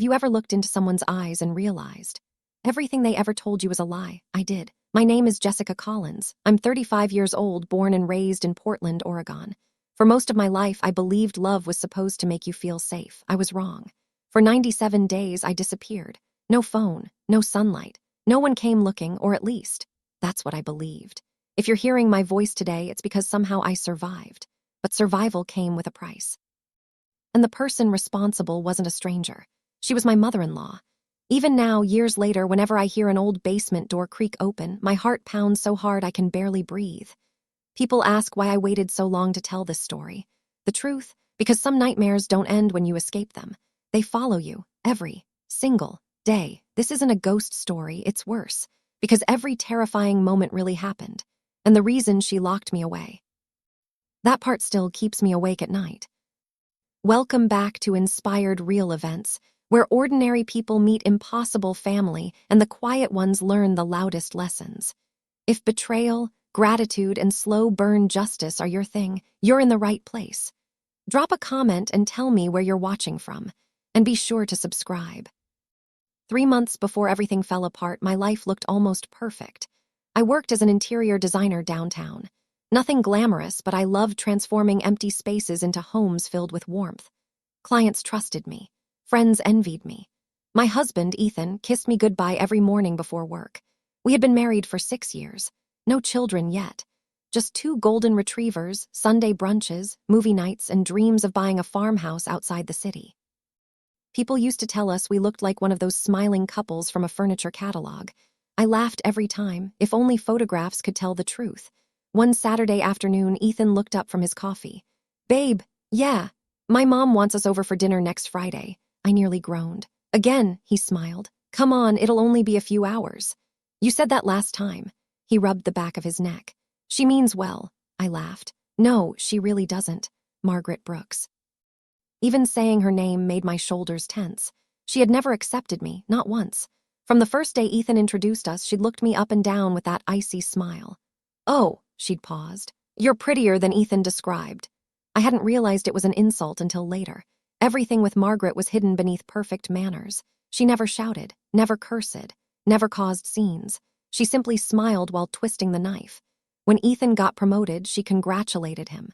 Have you ever looked into someone's eyes and realized everything they ever told you was a lie? I did. My name is Jessica Collins. I'm 35 years old, born and raised in Portland, Oregon. For most of my life, I believed love was supposed to make you feel safe. I was wrong. For 97 days, I disappeared. No phone, no sunlight. No one came looking, or at least, that's what I believed. If you're hearing my voice today, it's because somehow I survived. But survival came with a price. And the person responsible wasn't a stranger. She was my mother-in-law. Even now, years later, whenever I hear an old basement door creak open, my heart pounds so hard I can barely breathe. People ask why I waited so long to tell this story. The truth, because some nightmares don't end when you escape them. They follow you, every single day. This isn't a ghost story, it's worse. Because every terrifying moment really happened. And the reason she locked me away. That part still keeps me awake at night. Welcome back to Inspired Real Events, where ordinary people meet impossible family and the quiet ones learn the loudest lessons. If betrayal, gratitude, and slow burn justice are your thing, you're in the right place. Drop a comment and tell me where you're watching from, and be sure to subscribe. 3 months before everything fell apart, my life looked almost perfect. I worked as an interior designer downtown. Nothing glamorous, but I loved transforming empty spaces into homes filled with warmth. Clients trusted me. Friends envied me. My husband, Ethan, kissed me goodbye every morning before work. We had been married for 6 years. No children yet. Just 2 golden retrievers, Sunday brunches, movie nights, and dreams of buying a farmhouse outside the city. People used to tell us we looked like one of those smiling couples from a furniture catalog. I laughed every time, if only photographs could tell the truth. One Saturday afternoon, Ethan looked up from his coffee. "Babe, yeah, my mom wants us over for dinner next Friday." I nearly groaned. "Again," he smiled. "Come on, it'll only be a few hours." "You said that last time." He rubbed the back of his neck. "She means well," I laughed. "No, she really doesn't." Margaret Brooks. Even saying her name made my shoulders tense. She had never accepted me, not once. From the first day Ethan introduced us, she'd looked me up and down with that icy smile. "Oh," she'd paused. "You're prettier than Ethan described." I hadn't realized it was an insult until later. Everything with Margaret was hidden beneath perfect manners. She never shouted, never cursed, never caused scenes. She simply smiled while twisting the knife. When Ethan got promoted, she congratulated him.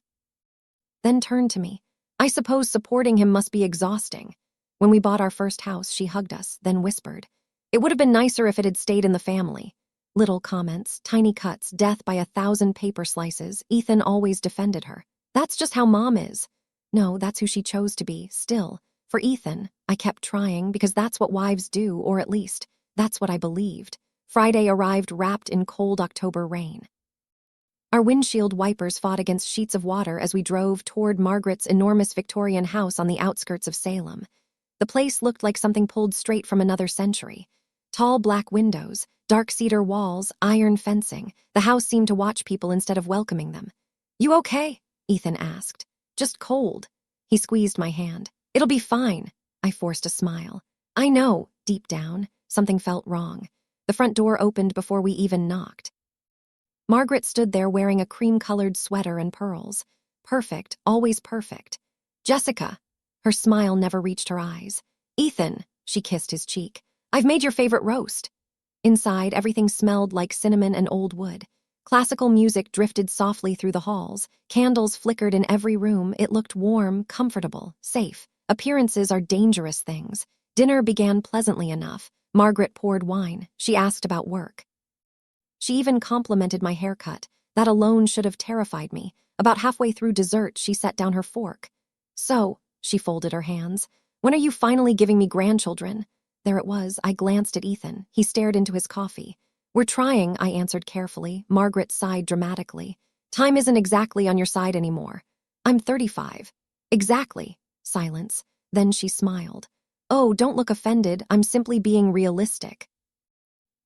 Then turned to me. I suppose supporting him must be exhausting. When we bought our first house, she hugged us, then whispered, "It would have been nicer if it had stayed in the family." Little comments, tiny cuts, death by 1,000 paper slices. Ethan always defended her. "That's just how Mom is." No, that's who she chose to be, still. For Ethan, I kept trying because that's what wives do, or at least, that's what I believed. Friday arrived wrapped in cold October rain. Our windshield wipers fought against sheets of water as we drove toward Margaret's enormous Victorian house on the outskirts of Salem. The place looked like something pulled straight from another century. Tall black windows, dark cedar walls, iron fencing. The house seemed to watch people instead of welcoming them. "You okay?" Ethan asked. "Just cold." He squeezed my hand. "It'll be fine." I forced a smile. I know, deep down, something felt wrong. The front door opened before we even knocked. Margaret stood there wearing a cream-colored sweater and pearls. Perfect, always perfect. "Jessica." Her smile never reached her eyes. "Ethan," she kissed his cheek. "I've made your favorite roast." Inside, everything smelled like cinnamon and old wood. Classical music drifted softly through the halls. Candles flickered in every room. It looked warm, comfortable, safe. Appearances are dangerous things. Dinner began pleasantly enough. Margaret poured wine. She asked about work. She even complimented my haircut. That alone should have terrified me. About halfway through dessert, she set down her fork. "So," she folded her hands, "when are you finally giving me grandchildren?" There it was. I glanced at Ethan. He stared into his coffee. "We're trying," I answered carefully. Margaret sighed dramatically. "Time isn't exactly on your side anymore." "I'm 35. "Exactly." Silence. Then she smiled. "Oh, don't look offended. I'm simply being realistic."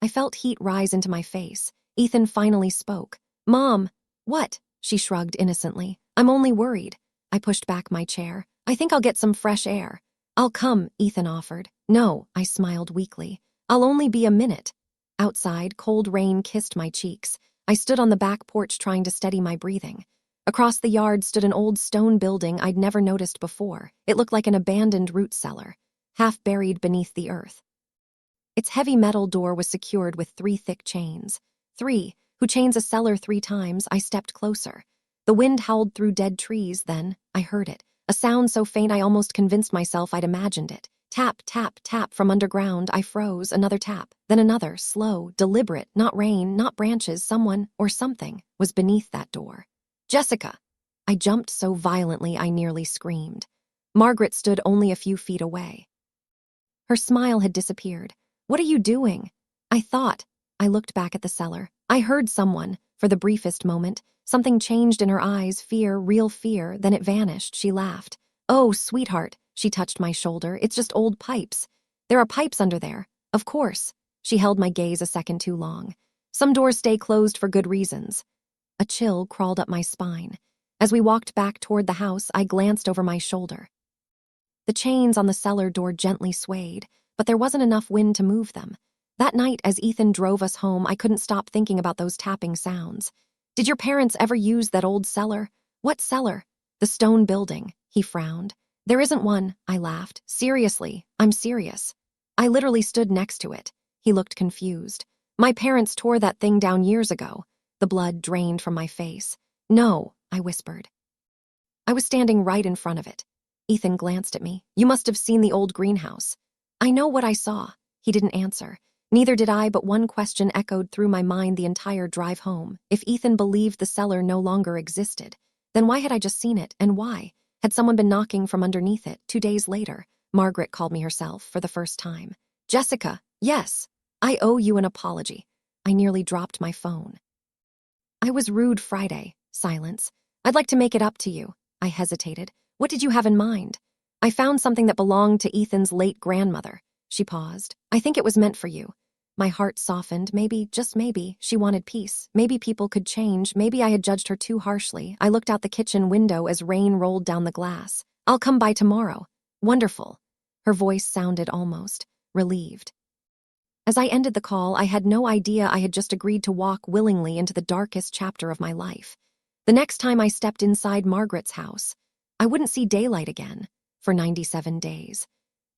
I felt heat rise into my face. Ethan finally spoke. "Mom." "What?" She shrugged innocently. "I'm only worried." I pushed back my chair. "I think I'll get some fresh air." "I'll come," Ethan offered. "No," I smiled weakly. "I'll only be a minute." Outside, cold rain kissed my cheeks. I stood on the back porch trying to steady my breathing. Across the yard stood an old stone building I'd never noticed before. It looked like an abandoned root cellar. half buried beneath the earth. Its heavy metal door was secured with 3 thick chains. 3, who chains a cellar 3 times. I stepped closer. The wind howled through dead trees, then I heard it, a sound so faint I almost convinced myself I'd imagined it. Tap, tap, tap from underground. I froze. Another tap, then another, slow, deliberate, not rain, not branches. Someone, or something, was beneath that door. Jessica! I jumped so violently I nearly screamed. Margaret stood only a few feet away. Her smile had disappeared. What are you doing? I thought. I looked back at the cellar. I heard someone. For the briefest moment, something changed in her eyes, fear, real fear, then it vanished. She laughed. Oh, sweetheart, she touched my shoulder. It's just old pipes. There are pipes under there. Of course. She held my gaze a second too long. Some doors stay closed for good reasons. A chill crawled up my spine. As we walked back toward the house, I glanced over my shoulder. The chains on the cellar door gently swayed, but there wasn't enough wind to move them. That night, as Ethan drove us home, I couldn't stop thinking about those tapping sounds. Did your parents ever use that old cellar? What cellar? The stone building. He frowned. There isn't one, I laughed. Seriously, I'm serious. I literally stood next to it. He looked confused. My parents tore that thing down years ago. The blood drained from my face. No, I whispered. I was standing right in front of it. Ethan glanced at me. You must have seen the old greenhouse. I know what I saw. He didn't answer. Neither did I, but one question echoed through my mind the entire drive home. If Ethan believed the cellar no longer existed, then why had I just seen it, and why? Had someone been knocking from underneath it? 2 days later, Margaret called me herself for the first time. Jessica, yes, I owe you an apology. I nearly dropped my phone. I was rude Friday. Silence. I'd like to make it up to you. I hesitated. What did you have in mind? I found something that belonged to Ethan's late grandmother. She paused. I think it was meant for you. My heart softened. Maybe, just maybe, she wanted peace. Maybe people could change. Maybe I had judged her too harshly. I looked out the kitchen window as rain rolled down the glass. I'll come by tomorrow. Wonderful. Her voice sounded almost relieved. As I ended the call, I had no idea I had just agreed to walk willingly into the darkest chapter of my life. The next time I stepped inside Margaret's house, I wouldn't see daylight again for 97 days.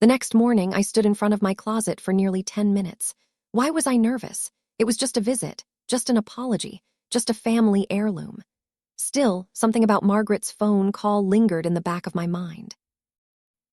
The next morning, I stood in front of my closet for nearly 10 minutes. Why was I nervous? It was just a visit, just an apology, just a family heirloom. Still, something about Margaret's phone call lingered in the back of my mind.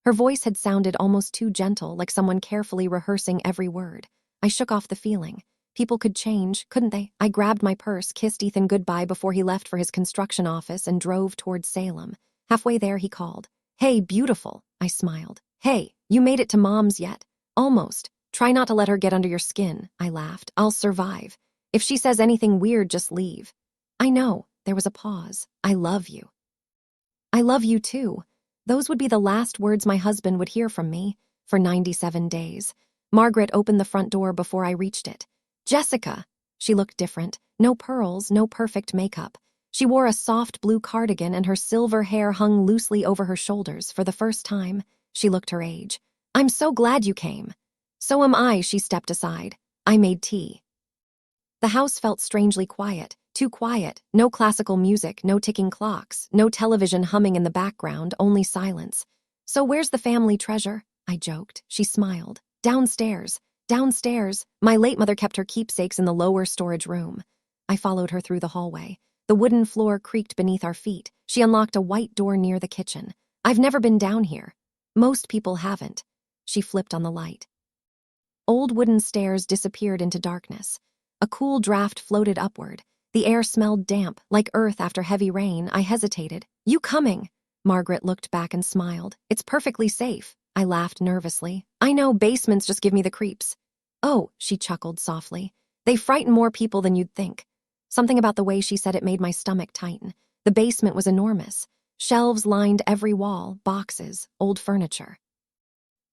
Her voice had sounded almost too gentle, like someone carefully rehearsing every word. I shook off the feeling. People could change, couldn't they? I grabbed my purse, kissed Ethan goodbye before he left for his construction office, and drove towards Salem. Halfway there, he called. Hey, beautiful, I smiled. Hey, you made it to Mom's yet? Almost. Try not to let her get under your skin, I laughed. I'll survive. If she says anything weird, just leave. I know. There was a pause. I love you. I love you too. Those would be the last words my husband would hear from me for 97 days. Margaret opened the front door before I reached it. Jessica! She looked different. No pearls, no perfect makeup. She wore a soft blue cardigan and her silver hair hung loosely over her shoulders. For the first time, she looked her age. I'm so glad you came. So am I, she stepped aside. I made tea. The house felt strangely quiet. Too quiet. No classical music, no ticking clocks, no television humming in the background, only silence. So where's the family treasure? I joked. She smiled. Downstairs. Downstairs. My late mother kept her keepsakes in the lower storage room. I followed her through the hallway. The wooden floor creaked beneath our feet. She unlocked a white door near the kitchen. I've never been down here. Most people haven't. She flipped on the light. Old wooden stairs disappeared into darkness. A cool draft floated upward. The air smelled damp, like earth after heavy rain. I hesitated. You coming? Margaret looked back and smiled. It's perfectly safe. I laughed nervously. I know, basements just give me the creeps. Oh, she chuckled softly. They frighten more people than you'd think. Something about the way she said it made my stomach tighten. The basement was enormous. Shelves lined every wall, boxes, old furniture.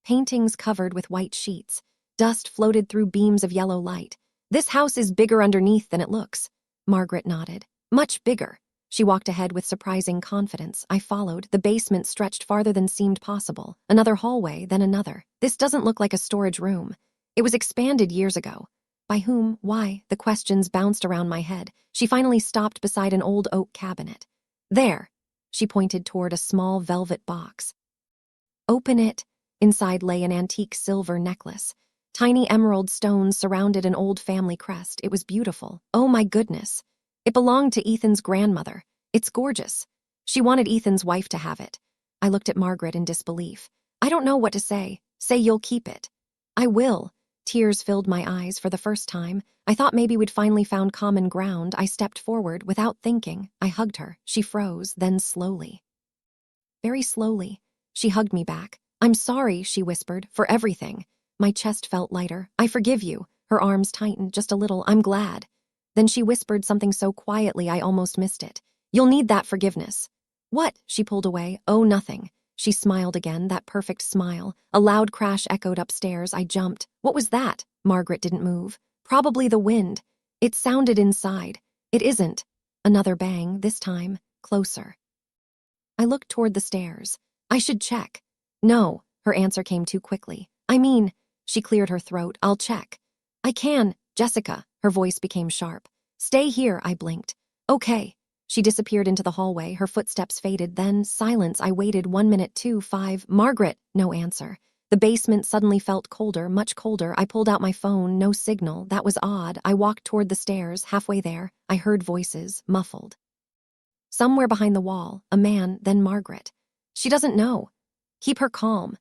Paintings covered with white sheets. Dust floated through beams of yellow light. This house is bigger underneath than it looks. Margaret nodded. Much bigger. She walked ahead with surprising confidence. I followed. The basement stretched farther than seemed possible. Another hallway, then another. This doesn't look like a storage room. It was expanded years ago. By whom? Why? The questions bounced around my head. She finally stopped beside an old oak cabinet. There. She pointed toward a small velvet box. Open it. Inside lay an antique silver necklace. Tiny emerald stones surrounded an old family crest. It was beautiful. Oh my goodness. It belonged to Ethan's grandmother. It's gorgeous. She wanted Ethan's wife to have it. I looked at Margaret in disbelief. I don't know what to say. Say you'll keep it. I will. Tears filled my eyes for the first time. I thought maybe we'd finally found common ground. I stepped forward without thinking. I hugged her. She froze, then slowly. Very slowly. She hugged me back. I'm sorry, she whispered, for everything. My chest felt lighter. I forgive you. Her arms tightened just a little. I'm glad. Then she whispered something so quietly I almost missed it. You'll need that forgiveness. What? She pulled away. Oh, nothing. She smiled again, that perfect smile. A loud crash echoed upstairs. I jumped. What was that? Margaret didn't move. Probably the wind. It sounded inside. It isn't. Another bang, this time, closer. I looked toward the stairs. I should check. No, her answer came too quickly. I mean, she cleared her throat. I'll check. I can, Jessica. Her voice became sharp. Stay here, I blinked. Okay. She disappeared into the hallway. Her footsteps faded. Then, silence. I waited 1 minute, 2, 5. Margaret, no answer. The basement suddenly felt colder, much colder. I pulled out my phone. No signal. That was odd. I walked toward the stairs. Halfway there, I heard voices, muffled. Somewhere behind the wall, a man, then Margaret. She doesn't know. Keep her calm.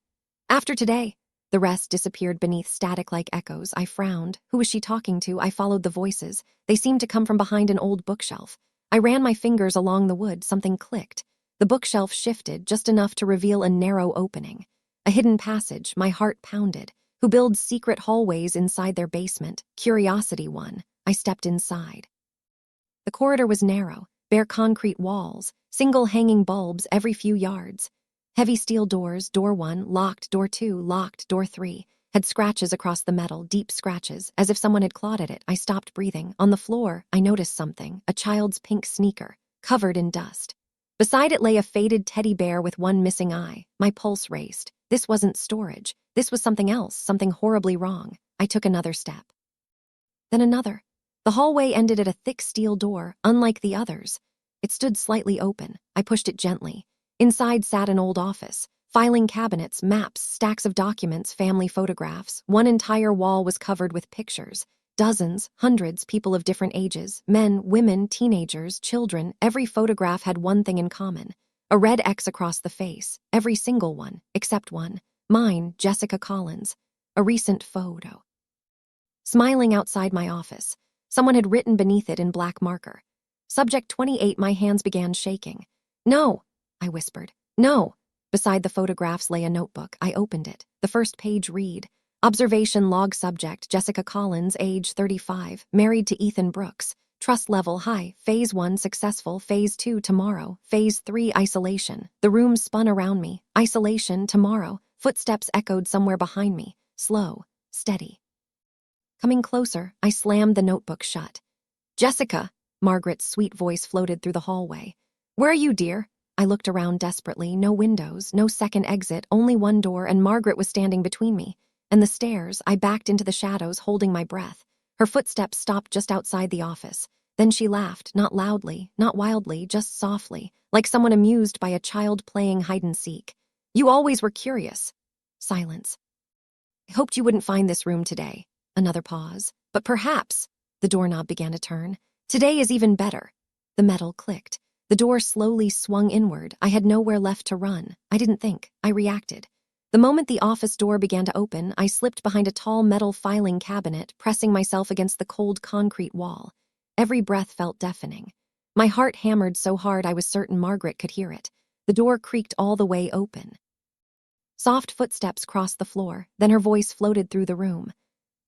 After today. The rest disappeared beneath static like echoes. I frowned. Who was she talking to? I followed the voices. They seemed to come from behind an old bookshelf. I ran my fingers along the wood. Something clicked. The bookshelf shifted just enough to reveal a narrow opening. A hidden passage. My heart pounded. Who builds secret hallways inside their basement? Curiosity won. I stepped inside. The corridor was narrow. Bare concrete walls, single hanging bulbs every few yards. Heavy steel doors, door 1, locked, door 2, locked, door 3, had scratches across the metal, deep scratches, as if someone had clawed at it. I stopped breathing. On the floor, I noticed something, a child's pink sneaker, covered in dust. Beside it lay a faded teddy bear with one missing eye. My pulse raced. This wasn't storage. This was something else, something horribly wrong. I took another step. Then another. The hallway ended at a thick steel door, unlike the others. It stood slightly open. I pushed it gently. Inside sat an old office. Filing cabinets, maps, stacks of documents, family photographs. One entire wall was covered with pictures. Dozens, hundreds, people of different ages. Men, women, teenagers, children. Every photograph had one thing in common. A red X across the face. Every single one, except one. Mine, Jessica Collins. A recent photo. Smiling outside my office. Someone had written beneath it in black marker. Subject 28. My hands began shaking. No, I whispered. No. Beside the photographs lay a notebook. I opened it. The first page read, Observation log subject, Jessica Collins, age 35, married to Ethan Brooks. Trust level high. Phase 1 successful. Phase 2 tomorrow. Phase 3 isolation. The room spun around me. Isolation tomorrow. Footsteps echoed somewhere behind me. Slow, steady. Coming closer, I slammed the notebook shut. Jessica, Margaret's sweet voice floated through the hallway. Where are you, dear? I looked around desperately. No windows, no second exit, only one door, and Margaret was standing between me. And the stairs. I backed into the shadows, holding my breath. Her footsteps stopped just outside the office. Then she laughed, not loudly, not wildly, just softly, like someone amused by a child playing hide-and-seek. You always were curious. Silence. I hoped you wouldn't find this room today. Another pause. But perhaps. The doorknob began to turn. Today is even better. The metal clicked. The door slowly swung inward. I had nowhere left to run. I didn't think. I reacted. The moment the office door began to open, I slipped behind a tall metal filing cabinet, pressing myself against the cold concrete wall. Every breath felt deafening. My heart hammered so hard I was certain Margaret could hear it. The door creaked all the way open. Soft footsteps crossed the floor, then her voice floated through the room.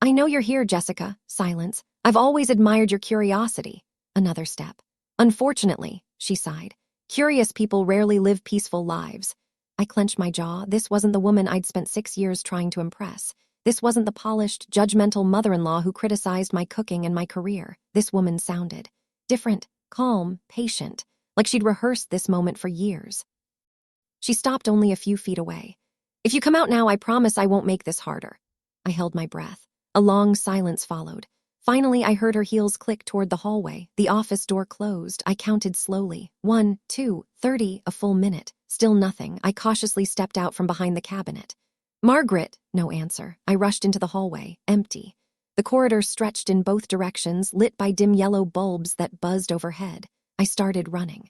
I know you're here, Jessica. Silence. I've always admired your curiosity. Another step. Unfortunately, she sighed. Curious people rarely live peaceful lives. I clenched my jaw. This wasn't the woman I'd spent 6 years trying to impress. This wasn't the polished, judgmental mother-in-law who criticized my cooking and my career. This woman sounded different, calm, patient, like she'd rehearsed this moment for years. She stopped only a few feet away. If you come out now, I promise I won't make this harder. I held my breath. A long silence followed. Finally, I heard her heels click toward the hallway. The office door closed. I counted slowly. 1, 2, 30, a full minute. Still nothing. I cautiously stepped out from behind the cabinet. Margaret, no answer. I rushed into the hallway, empty. The corridor stretched in both directions, lit by dim yellow bulbs that buzzed overhead. I started running.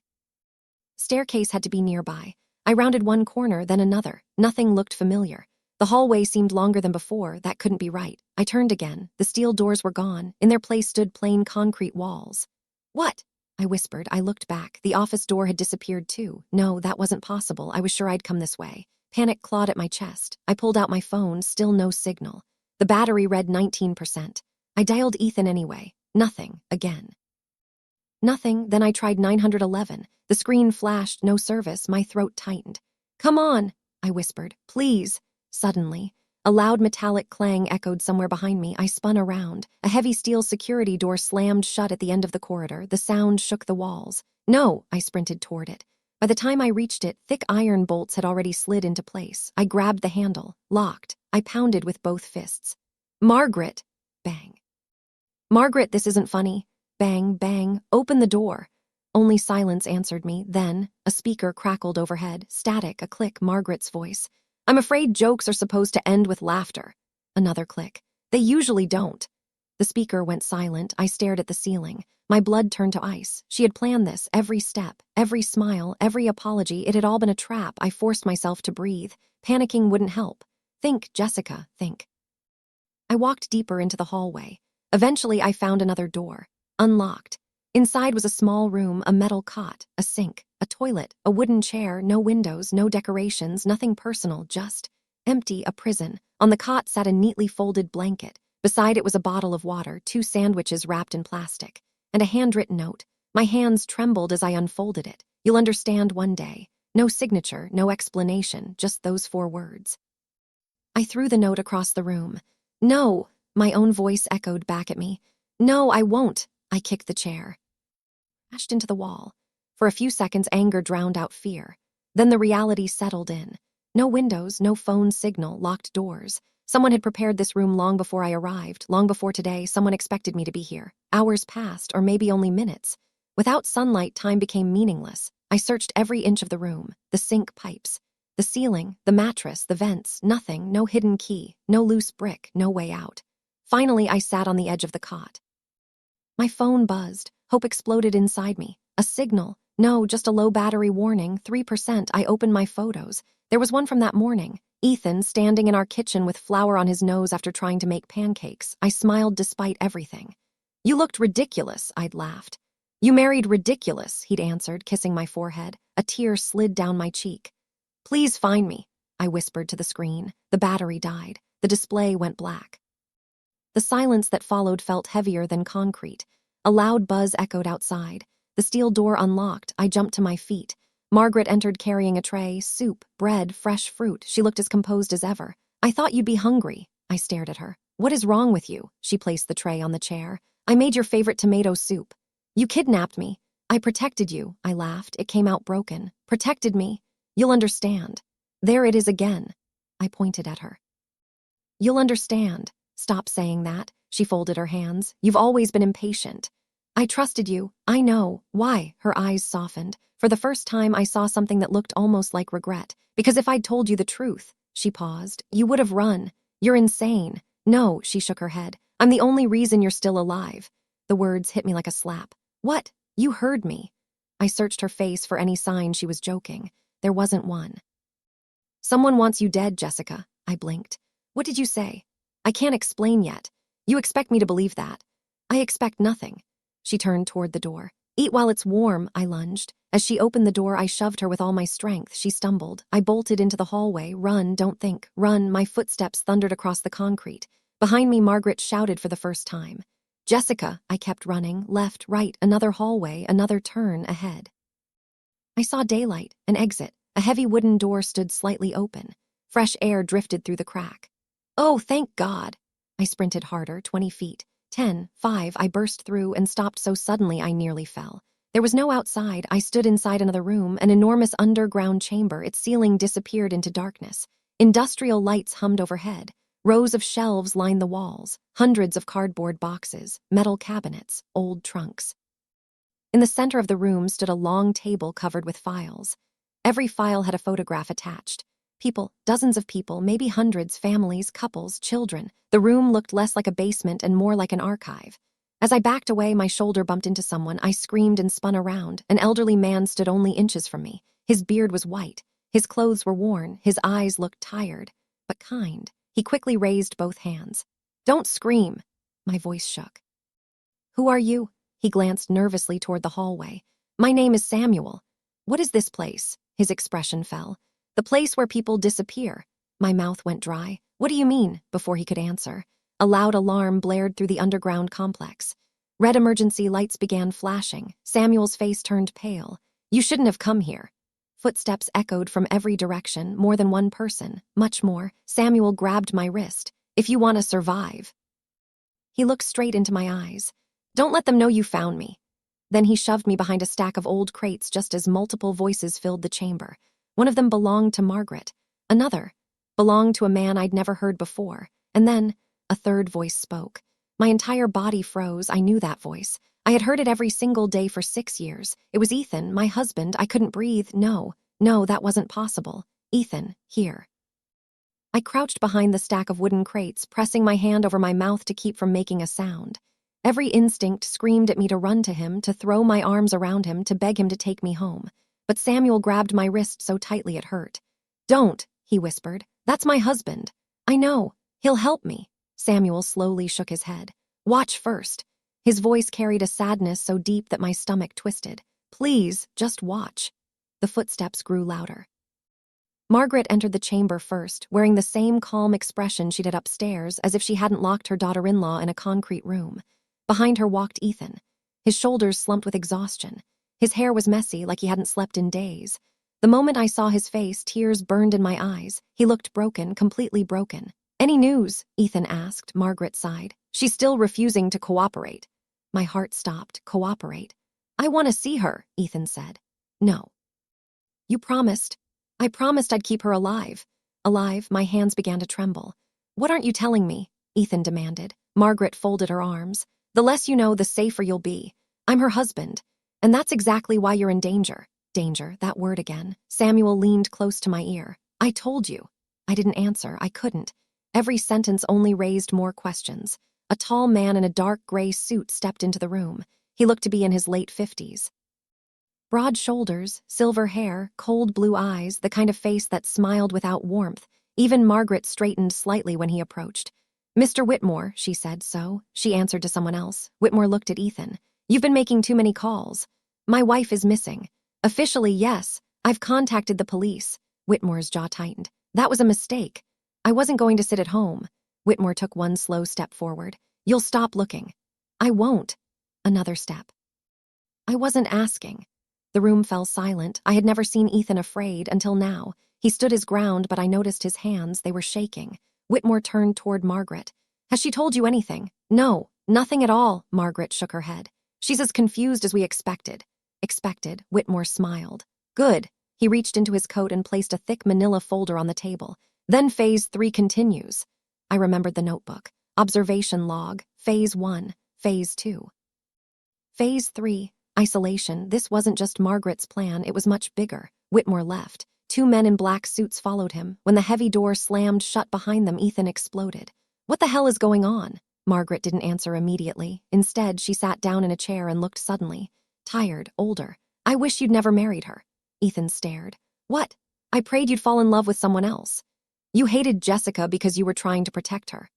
Staircase had to be nearby. I rounded one corner, then another. Nothing looked familiar. The hallway seemed longer than before. That couldn't be right. I turned again. The steel doors were gone. In their place stood plain concrete walls. What? I whispered. I looked back. The office door had disappeared too. No, that wasn't possible. I was sure I'd come this way. Panic clawed at my chest. I pulled out my phone, still no signal. The battery read 19%. I dialed Ethan anyway. Nothing. Again. Nothing. Then I tried 911. The screen flashed, no service. My throat tightened. Come on, I whispered. Please. Suddenly, a loud metallic clang echoed somewhere behind me. I spun around. A heavy steel security door slammed shut at the end of the corridor. The sound shook the walls. No, I sprinted toward it. By the time I reached it, thick iron bolts had already slid into place. I grabbed the handle. Locked. I pounded with both fists. Margaret! Bang. Margaret, this isn't funny. Bang, bang. Open the door. Only silence answered me. Then, a speaker crackled overhead. Static, a click, Margaret's voice. I'm afraid jokes are supposed to end with laughter. Another click. They usually don't. The speaker went silent. I stared at the ceiling. My blood turned to ice. She had planned this, every step, every smile, every apology. It had all been a trap. I forced myself to breathe. Panicking wouldn't help. Think, Jessica, think. I walked deeper into the hallway. Eventually, I found another door. Unlocked. Inside was a small room, a metal cot, a sink, a toilet, a wooden chair, no windows, no decorations, nothing personal, just empty, a prison. On the cot sat a neatly folded blanket. Beside it was a bottle of water, 2 sandwiches wrapped in plastic, and a handwritten note. My hands trembled as I unfolded it. You'll understand one day. No signature, no explanation, just those 4 words. I threw the note across the room. No, my own voice echoed back at me. No, I won't. I kicked the chair. Crashed into the wall. For a few seconds, anger drowned out fear. Then the reality settled in. No windows, no phone signal, locked doors. Someone had prepared this room long before I arrived, long before today. Someone expected me to be here. Hours passed, or maybe only minutes. Without sunlight, time became meaningless. I searched every inch of the room, the sink pipes, the ceiling, the mattress, the vents, nothing, no hidden key, no loose brick, no way out. Finally, I sat on the edge of the cot. My phone buzzed. Hope exploded inside me. A signal. No, just a low battery warning, 3%. I opened my photos. There was one from that morning. Ethan standing in our kitchen with flour on his nose after trying to make pancakes. I smiled despite everything. You looked ridiculous, I'd laughed. You married ridiculous, he'd answered, kissing my forehead. A tear slid down my cheek. Please find me, I whispered to the screen. The battery died. The display went black. The silence that followed felt heavier than concrete. A loud buzz echoed outside. The steel door unlocked. I jumped to my feet. Margaret entered carrying a tray, soup, bread, fresh fruit. She looked as composed as ever. I thought you'd be hungry. I stared at her. What is wrong with you? She placed the tray on the chair. I made your favorite tomato soup. You kidnapped me. I protected you. I laughed. It came out broken. Protected me. You'll understand. There it is again. I pointed at her. You'll understand. Stop saying that. She folded her hands. You've always been impatient. I trusted you. I know. Why? Her eyes softened. For the first time, I saw something that looked almost like regret. Because if I'd told you the truth, she paused, you would have run. You're insane. No, she shook her head. I'm the only reason you're still alive. The words hit me like a slap. What? You heard me. I searched her face for any sign she was joking. There wasn't one. Someone wants you dead, Jessica. I blinked. What did you say? I can't explain yet. You expect me to believe that. I expect nothing. She turned toward the door. Eat while it's warm, I lunged. As she opened the door, I shoved her with all my strength. She stumbled. I bolted into the hallway. Run, don't think. Run. My footsteps thundered across the concrete. Behind me, Margaret shouted for the first time. Jessica, I kept running. Left, right, another hallway, another turn ahead. I saw daylight, an exit. A heavy wooden door stood slightly open. Fresh air drifted through the crack. Oh, thank God. I sprinted harder, 20 feet. 10, 5, I burst through and stopped so suddenly I nearly fell. There was no outside. I stood inside another room, an enormous underground chamber. Its ceiling disappeared into darkness. Industrial lights hummed overhead. Rows of shelves lined the walls. Hundreds of cardboard boxes, metal cabinets, old trunks. In the center of the room stood a long table covered with files. Every file had a photograph attached. People, dozens of people, maybe hundreds, families, couples, children. The room looked less like a basement and more like an archive. As I backed away, my shoulder bumped into someone. I screamed and spun around. An elderly man stood only inches from me. His beard was white. His clothes were worn. His eyes looked tired, but kind. He quickly raised both hands. "Don't scream." My voice shook. "Who are you?" He glanced nervously toward the hallway. "My name is Samuel." "What is this place?" His expression fell. "The place where people disappear." My mouth went dry. "What do you mean?" Before he could answer, a loud alarm blared through the underground complex. Red emergency lights began flashing. Samuel's face turned pale. "You shouldn't have come here." Footsteps echoed from every direction, more than one person, much more. Samuel grabbed my wrist. "If you want to survive." He looked straight into my eyes. "Don't let them know you found me." Then he shoved me behind a stack of old crates just as multiple voices filled the chamber. One of them belonged to Margaret. Another belonged to a man I'd never heard before. And then a third voice spoke. My entire body froze. I knew that voice. I had heard it every single day for 6 years. It was Ethan, my husband. I couldn't breathe. No, that wasn't possible. Ethan, here. I crouched behind the stack of wooden crates, pressing my hand over my mouth to keep from making a sound. Every instinct screamed at me to run to him, to throw my arms around him, to beg him to take me home. But Samuel grabbed my wrist so tightly it hurt. "Don't," he whispered. "That's my husband." "I know. He'll help me." Samuel slowly shook his head. "Watch first." His voice carried a sadness so deep that my stomach twisted. "Please, just watch." The footsteps grew louder. Margaret entered the chamber first, wearing the same calm expression she'd had upstairs, as if she hadn't locked her daughter-in-law in a concrete room. Behind her walked Ethan. His shoulders slumped with exhaustion. His hair was messy, like he hadn't slept in days. The moment I saw his face, tears burned in my eyes. He looked broken, completely broken. "Any news?" Ethan asked. Margaret sighed. "She's still refusing to cooperate." My heart stopped. Cooperate? "I want to see her," Ethan said. "No." "You promised." "I promised I'd keep her alive." Alive, my hands began to tremble. "What aren't you telling me?" Ethan demanded. Margaret folded her arms. "The less you know, the safer you'll be. I'm her husband. And that's exactly why you're in danger." Danger, that word again. Samuel leaned close to my ear. "I told you." I didn't answer. I couldn't. Every sentence only raised more questions. A tall man in a dark gray suit stepped into the room. He looked to be in his late 50s. Broad shoulders, silver hair, cold blue eyes, the kind of face that smiled without warmth. Even Margaret straightened slightly when he approached. "Mr. Whitmore," she said. "So?" She answered to someone else. Whitmore looked at Ethan. "You've been making too many calls." "My wife is missing." "Officially, yes. I've contacted the police." Whitmore's jaw tightened. "That was a mistake. I wasn't going to sit at home." Whitmore took one slow step forward. "You'll stop looking." "I won't." Another step. "I wasn't asking." The room fell silent. I had never seen Ethan afraid until now. He stood his ground, but I noticed his hands. They were shaking. Whitmore turned toward Margaret. "Has she told you anything?" "No, nothing at all." Margaret shook her head. "She's as confused as we expected." "Expected?" Whitmore smiled. "Good." He reached into his coat and placed a thick manila folder on the table. "Then Phase 3 continues." I remembered the notebook. Observation log. Phase 1. Phase 2. Phase 3. Isolation. This wasn't just Margaret's plan, it was much bigger. Whitmore left. 2 men in black suits followed him. When the heavy door slammed shut behind them, Ethan exploded. "What the hell is going on?" Margaret didn't answer immediately. Instead, she sat down in a chair and looked suddenly tired, older. "I wish you'd never married her." Ethan stared. "What?" "I prayed you'd fall in love with someone else." "You hated Jessica because you were trying to protect her."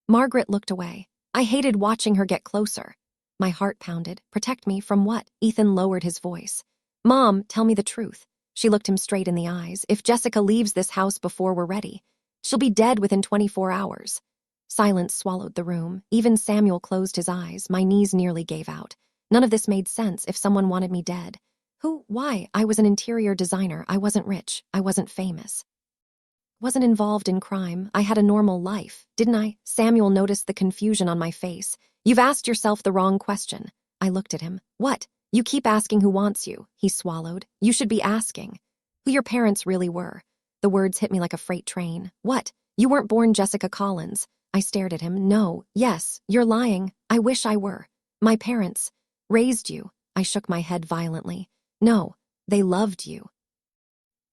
Margaret looked away. "I hated watching her get closer." My heart pounded. "Protect me from what?" Ethan lowered his voice. "Mom, tell me the truth." She looked him straight in the eyes. "If Jessica leaves this house before we're ready, she'll be dead within 24 hours. Silence swallowed the room. Even Samuel closed his eyes. My knees nearly gave out. None of this made sense. If someone wanted me dead. Who? Why? I was an interior designer. I wasn't rich. I wasn't famous. Wasn't involved in crime. I had a normal life, didn't I? Samuel noticed the confusion on my face. "You've asked yourself the wrong question." I looked at him. "What?" "You keep asking who wants you." He swallowed. "You should be asking who your parents really were." The words hit me like a freight train. "What? You weren't born Jessica Collins." I stared at him. "No. Yes. You're lying. I wish I were. My parents raised you." I shook my head violently. "No. They loved you."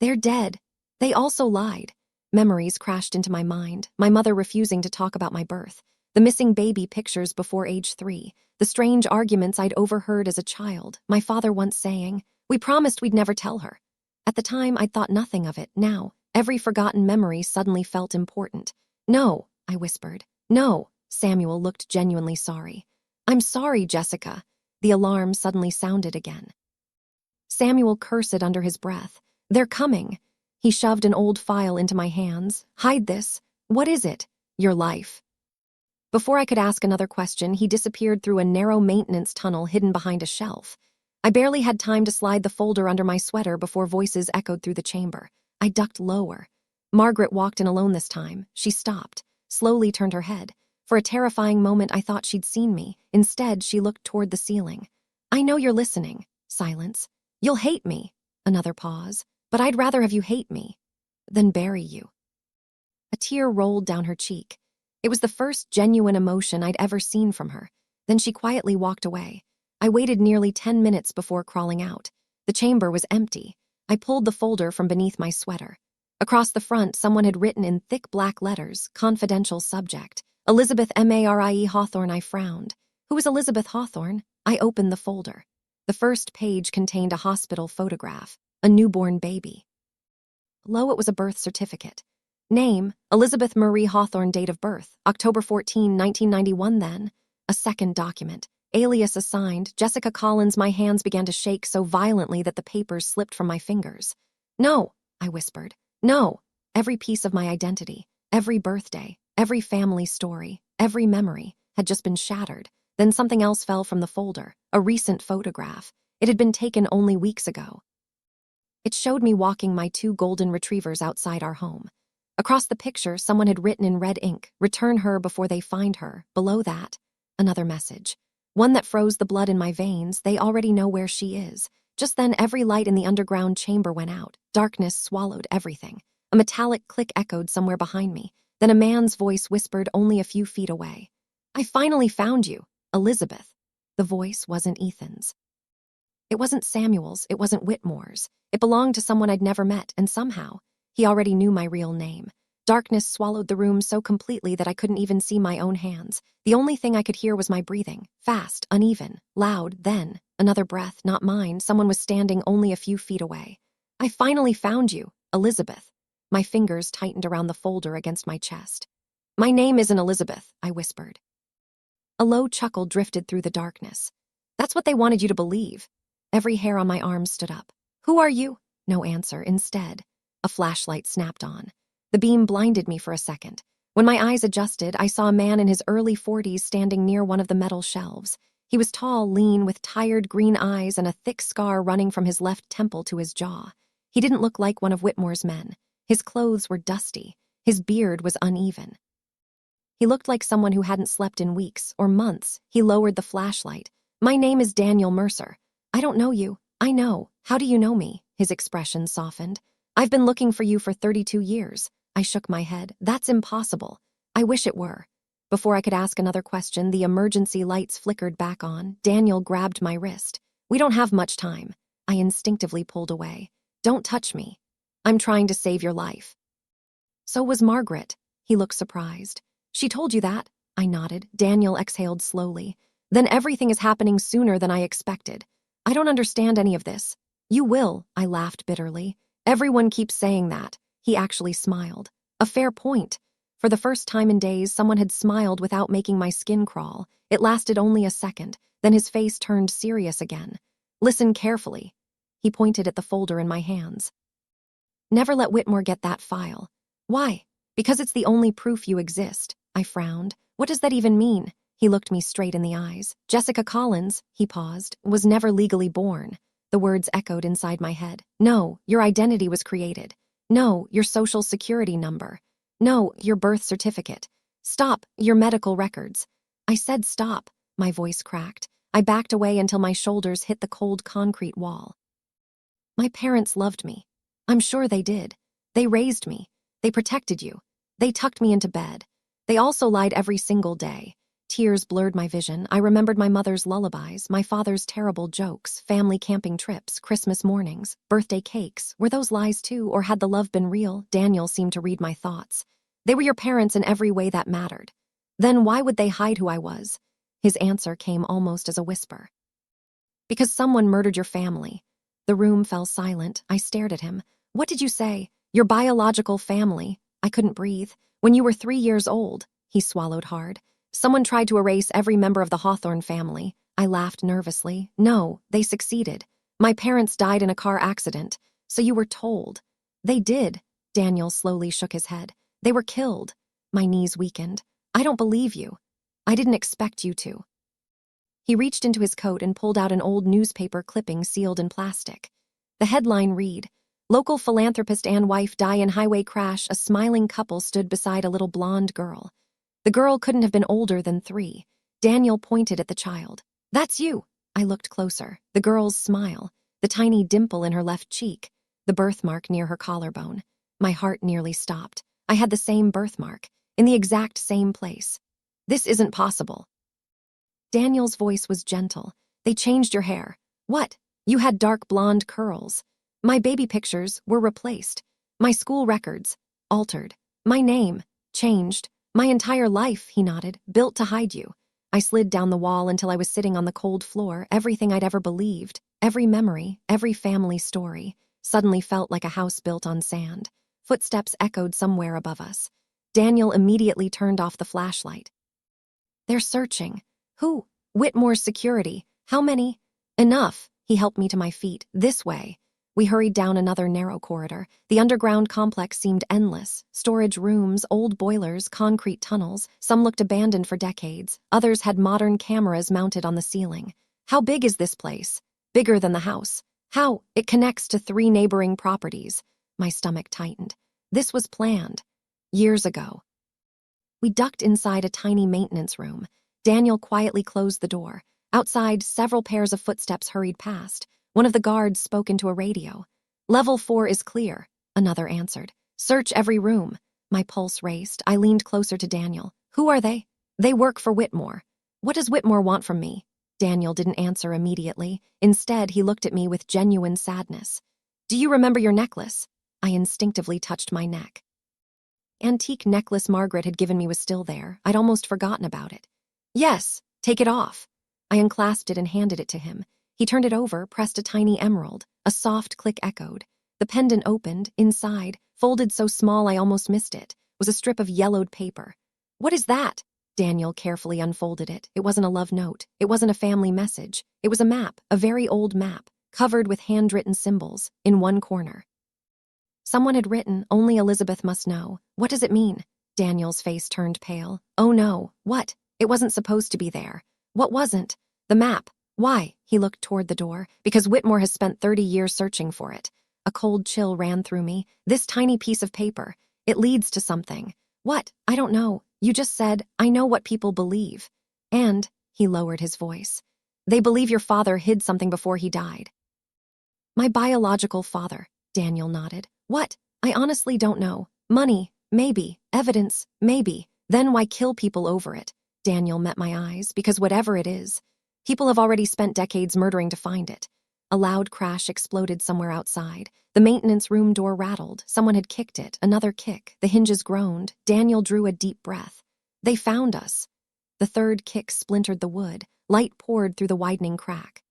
"They're dead." They also lied. Memories crashed into my mind, my mother refusing to talk about my birth, the missing baby pictures before age 3, the strange arguments I'd overheard as a child, my father once saying, "We promised we'd never tell her." At the time, I'd thought nothing of it. Now, every forgotten memory suddenly felt important. "No," I whispered. "No." Samuel looked genuinely sorry. "I'm sorry, Jessica." The alarm suddenly sounded again. Samuel cursed under his breath. "They're coming." He shoved an old file into my hands. "Hide this." "What is it?" "Your life." Before I could ask another question, he disappeared through a narrow maintenance tunnel hidden behind a shelf. I barely had time to slide the folder under my sweater before voices echoed through the chamber. I ducked lower. Margaret walked in alone this time. She stopped, slowly turned her head. For a terrifying moment, I thought she'd seen me. Instead, she looked toward the ceiling. "I know you're listening." Silence. "You'll hate me." Another pause. "But I'd rather have you hate me than bury you." A tear rolled down her cheek. It was the first genuine emotion I'd ever seen from her. Then she quietly walked away. I waited nearly 10 minutes before crawling out. The chamber was empty. I pulled the folder from beneath my sweater. Across the front, someone had written in thick black letters, "Confidential subject. Elizabeth Marie Hawthorne." I frowned. Who was Elizabeth Hawthorne? I opened the folder. The first page contained a hospital photograph, a newborn baby. Below it was a birth certificate. Name, Elizabeth Marie Hawthorne. Date of birth, October 14, 1991. Then, a second document. Alias assigned, Jessica Collins. My hands began to shake so violently that the papers slipped from my fingers. "No," I whispered. "No." Every piece of my identity, every birthday, every family story, every memory had just been shattered. Then something else fell from the folder, a recent photograph. It had been taken only weeks ago. It showed me walking my 2 golden retrievers outside our home. Across the picture, someone had written in red ink, "Return her before they find her." Below that, another message. One that froze the blood in my veins. They already know where she is. Just then, every light in the underground chamber went out. Darkness swallowed everything. A metallic click echoed somewhere behind me. Then a man's voice whispered only a few feet away. "I finally found you, Elizabeth." The voice wasn't Ethan's. It wasn't Samuel's. It wasn't Whitmore's. It belonged to someone I'd never met, and somehow, he already knew my real name. Darkness swallowed the room so completely that I couldn't even see my own hands. The only thing I could hear was my breathing, fast, uneven, loud. Then, another breath, not mine. Someone was standing only a few feet away. "I finally found you, Elizabeth." My fingers tightened around the folder against my chest. "My name isn't Elizabeth," I whispered. A low chuckle drifted through the darkness. "That's what they wanted you to believe." Every hair on my arm stood up. "Who are you?" No answer. Instead, a flashlight snapped on. The beam blinded me for a second. When my eyes adjusted, I saw a man in his early 40s standing near one of the metal shelves. He was tall, lean, with tired green eyes and a thick scar running from his left temple to his jaw. He didn't look like one of Whitmore's men. His clothes were dusty. His beard was uneven. He looked like someone who hadn't slept in weeks or months. He lowered the flashlight. "My name is Daniel Mercer." "I don't know you." "I know. How do you know me?" His expression softened. "I've been looking for you for 32 years. I shook my head. "That's impossible." "I wish it were." Before I could ask another question, the emergency lights flickered back on. Daniel grabbed my wrist. "We don't have much time." I instinctively pulled away. "Don't touch me. I'm trying to save your life." "So was Margaret." He looked surprised. "She told you that?" I nodded. Daniel exhaled slowly. "Then everything is happening sooner than I expected. I don't understand any of this." "You will," I laughed bitterly. "Everyone keeps saying that." He actually smiled. "A fair point." For the first time in days, someone had smiled without making my skin crawl. It lasted only a second. Then his face turned serious again. "Listen carefully." He pointed at the folder in my hands. "Never let Whitmore get that file." "Why?" "Because it's the only proof you exist." I frowned. "What does that even mean?" He looked me straight in the eyes. "Jessica Collins," he paused, "was never legally born." The words echoed inside my head. "No, your identity was created. No, your social security number. No, your birth certificate. Stop, your medical records." I said stop. My voice cracked. I backed away until my shoulders hit the cold concrete wall. My parents loved me. I'm sure they did. They raised me. They protected you. They tucked me into bed. They also lied every single day. Tears blurred my vision. I remembered my mother's lullabies, my father's terrible jokes, family camping trips, Christmas mornings, birthday cakes. Were those lies too, or had the love been real? Daniel seemed to read my thoughts. They were your parents in every way that mattered. Then why would they hide who I was? His answer came almost as a whisper. Because someone murdered your family. The room fell silent. I stared at him. What did you say? Your biological family. I couldn't breathe. When you were 3 years old. He swallowed hard. Someone tried to erase every member of the Hawthorne family. I laughed nervously. No, they succeeded. My parents died in a car accident. So you were told. They did. Daniel slowly shook his head. They were killed. My knees weakened. I don't believe you. I didn't expect you to. He reached into his coat and pulled out an old newspaper clipping sealed in plastic. The headline read, "Local philanthropist and wife die in highway crash. A smiling couple stood beside a little blonde girl." The girl couldn't have been older than 3. Daniel pointed at the child. That's you. I looked closer. The girl's smile, the tiny dimple in her left cheek, the birthmark near her collarbone. My heart nearly stopped. I had the same birthmark, in the exact same place. This isn't possible. Daniel's voice was gentle. They changed your hair. What? You had dark blonde curls. My baby pictures were replaced. My school records altered. My name changed. My entire life, he nodded, built to hide you. I slid down the wall until I was sitting on the cold floor. Everything I'd ever believed, every memory, every family story, suddenly felt like a house built on sand. Footsteps echoed somewhere above us. Daniel immediately turned off the flashlight. They're searching. Who? Whitmore's security. How many? Enough. He helped me to my feet. This way. We hurried down another narrow corridor. The underground complex seemed endless. Storage rooms, old boilers, concrete tunnels. Some looked abandoned for decades. Others had modern cameras mounted on the ceiling. How big is this place? Bigger than the house. How? It connects to 3 neighboring properties. My stomach tightened. This was planned. Years ago. We ducked inside a tiny maintenance room. Daniel quietly closed the door. Outside, several pairs of footsteps hurried past. One of the guards spoke into a radio. "Level 4 is clear," another answered. "Search every room." My pulse raced. I leaned closer to Daniel. "Who are they?" "They work for Whitmore." "What does Whitmore want from me?" Daniel didn't answer immediately. Instead, he looked at me with genuine sadness. "Do you remember your necklace?" I instinctively touched my neck. Antique necklace Margaret had given me was still there. I'd almost forgotten about it. "Yes, take it off." I unclasped it and handed it to him. He turned it over, pressed a tiny emerald. A soft click echoed. The pendant opened. Inside, folded so small I almost missed it, was a strip of yellowed paper. "What is that?" Daniel carefully unfolded it. It wasn't a love note. It wasn't a family message. It was a map, a very old map, covered with handwritten symbols, in one corner. Someone had written, "Only Elizabeth must know." What does it mean? Daniel's face turned pale. Oh no, what? It wasn't supposed to be there. What wasn't? The map. Why? He looked toward the door. Because Whitmore has spent 30 years searching for it. A cold chill ran through me. This tiny piece of paper. It leads to something. What? I don't know. You just said, "I know what people believe." And, he lowered his voice, "they believe your father hid something before he died." My biological father, Daniel nodded. What? I honestly don't know. Money, maybe. Evidence, maybe. Then why kill people over it? Daniel met my eyes. Because whatever it is, people have already spent decades murdering to find it. A loud crash exploded somewhere outside. The maintenance room door rattled. Someone had kicked it. Another kick. The hinges groaned. Daniel drew a deep breath. They found us. The third kick splintered the wood. Light poured through the widening crack.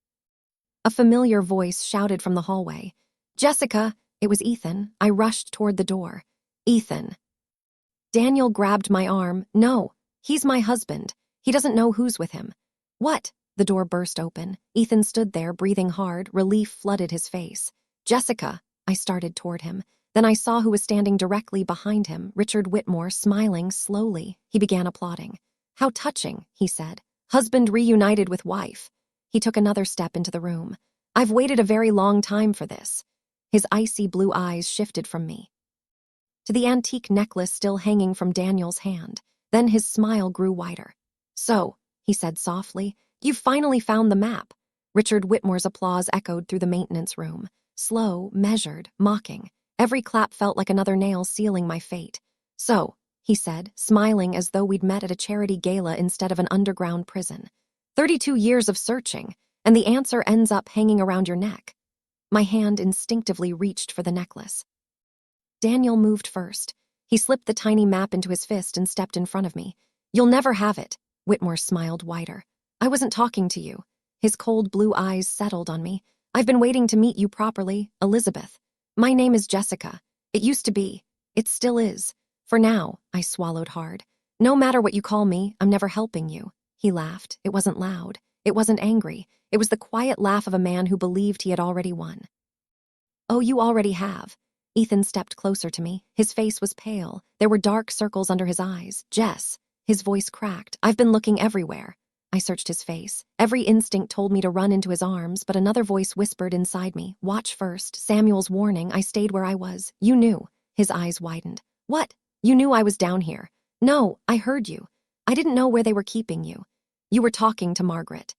A familiar voice shouted from the hallway. "Jessica!" It was Ethan. I rushed toward the door. "Ethan." Daniel grabbed my arm. "No, he's my husband. He doesn't know who's with him." "What?" The door burst open. Ethan stood there, breathing hard. Relief flooded his face. "Jessica." I started toward him. Then I saw who was standing directly behind him, Richard Whitmore, smiling slowly. He began applauding. "How touching," he said. "Husband reunited with wife." He took another step into the room. "I've waited a very long time for this." His icy blue eyes shifted from me to the antique necklace still hanging from Daniel's hand. Then his smile grew wider. "So," he said softly, "you've finally found the map." Richard Whitmore's applause echoed through the maintenance room. Slow, measured, mocking. Every clap felt like another nail sealing my fate. "So," he said, smiling as though we'd met at a charity gala instead of an underground prison. 32 years of searching, and the answer ends up hanging around your neck. My hand instinctively reached for the necklace. Daniel moved first. He slipped the tiny map into his fist and stepped in front of me. You'll never have it. Whitmore smiled wider. I wasn't talking to you. His cold blue eyes settled on me. I've been waiting to meet you properly, Elizabeth. My name is Jessica. It used to be. It still is. For now, I swallowed hard. No matter what you call me, I'm never helping you. He laughed. It wasn't loud. It wasn't angry. It was the quiet laugh of a man who believed he had already won. Oh, you already have. Ethan stepped closer to me. His face was pale. There were dark circles under his eyes. Jess. His voice cracked. I've been looking everywhere. I searched his face. Every instinct told me to run into his arms, but another voice whispered inside me. Watch first. Samuel's warning. I stayed where I was. You knew. His eyes widened. What? You knew I was down here. No, I heard you. I didn't know where they were keeping you. You were talking to Margaret.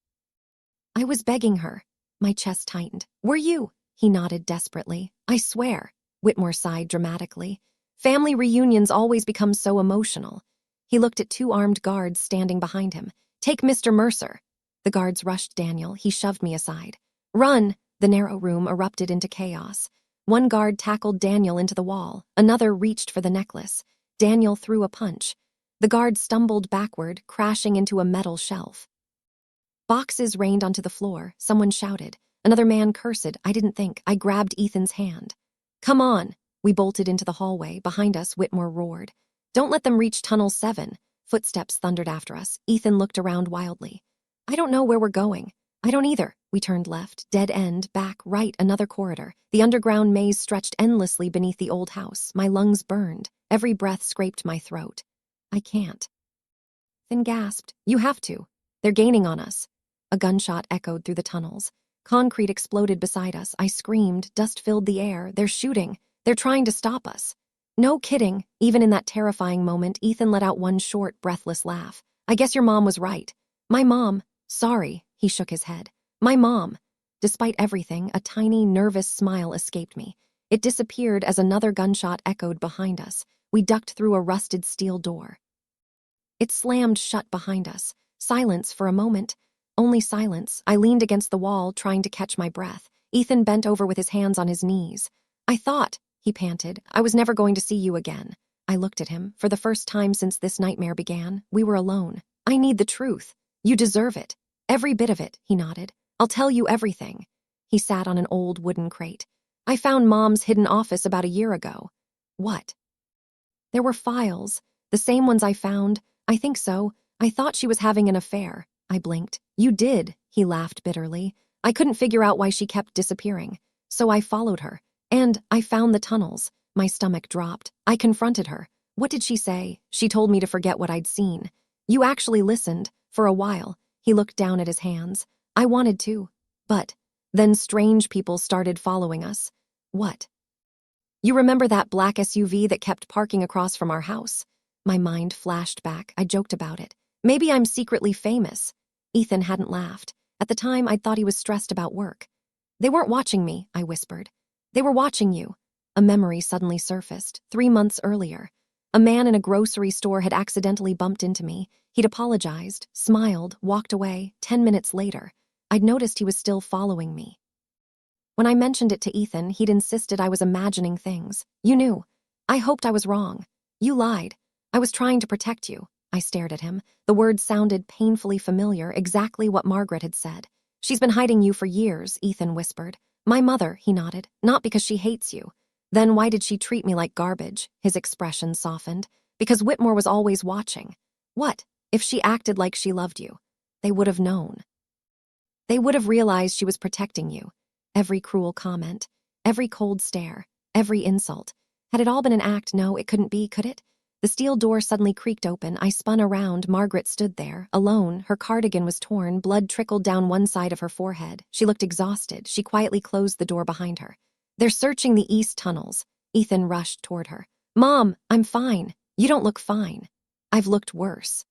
I was begging her. My chest tightened. Were you? He nodded desperately. I swear. Whitmore sighed dramatically. Family reunions always become so emotional. He looked at two armed guards standing behind him. Take Mr. Mercer. The guards rushed Daniel. He shoved me aside. Run! The narrow room erupted into chaos. One guard tackled Daniel into the wall. Another reached for the necklace. Daniel threw a punch. The guard stumbled backward, crashing into a metal shelf. Boxes rained onto the floor. Someone shouted. Another man cursed. I didn't think. I grabbed Ethan's hand. Come on. We bolted into the hallway. Behind us, Whitmore roared. Don't let them reach Tunnel 7. Footsteps thundered after us. Ethan looked around wildly. I don't know where we're going. I don't either. We turned left, dead end, back, right, another corridor. The underground maze stretched endlessly beneath the old house. My lungs burned. Every breath scraped my throat. I can't. Then gasped. You have to. They're gaining on us. A gunshot echoed through the tunnels. Concrete exploded beside us. I screamed. Dust filled the air. They're shooting. They're trying to stop us. No kidding. Even in that terrifying moment, Ethan let out one short, breathless laugh. I guess your mom was right. My mom. Sorry. He shook his head. My mom. Despite everything, a tiny, nervous smile escaped me. It disappeared as another gunshot echoed behind us. We ducked through a rusted steel door. It slammed shut behind us. Silence for a moment. Only silence. I leaned against the wall, trying to catch my breath. Ethan bent over with his hands on his knees. I thought, he panted, I was never going to see you again. I looked at him. For the first time since this nightmare began, we were alone. I need the truth. You deserve it. Every bit of it, he nodded. I'll tell you everything. He sat on an old wooden crate. I found Mom's hidden office about a year ago. What? There were files. The same ones I found. I think so. I thought she was having an affair. I blinked. You did, he laughed bitterly. I couldn't figure out why she kept disappearing. So I followed her. And I found the tunnels. My stomach dropped. I confronted her. What did she say? She told me to forget what I'd seen. You actually listened. For a while. He looked down at his hands. I wanted to. But then strange people started following us. What? You remember that black SUV that kept parking across from our house? My mind flashed back. I joked about it. Maybe I'm secretly famous. Ethan hadn't laughed. At the time, I'd thought he was stressed about work. They weren't watching me, I whispered. They were watching you. A memory suddenly surfaced. 3 months earlier. A man in a grocery store had accidentally bumped into me. He'd apologized, smiled, walked away. 10 minutes later, I'd noticed he was still following me. When I mentioned it to Ethan, he'd insisted I was imagining things. You knew. I hoped I was wrong. You lied. I was trying to protect you. I stared at him. The words sounded painfully familiar, exactly what Margaret had said. She's been hiding you for years, Ethan whispered. My mother, he nodded, not because she hates you. Then why did she treat me like garbage? His expression softened. Because Whitmore was always watching. What? If she acted like she loved you? They would have known. They would have realized she was protecting you. Every cruel comment, every cold stare, every insult. Had it all been an act? No, it couldn't be, could it? The steel door suddenly creaked open. I spun around. Margaret stood there, alone. Her cardigan was torn. Blood trickled down one side of her forehead. She looked exhausted. She quietly closed the door behind her. They're searching the east tunnels. Ethan rushed toward her. Mom, I'm fine. You don't look fine. I've looked worse.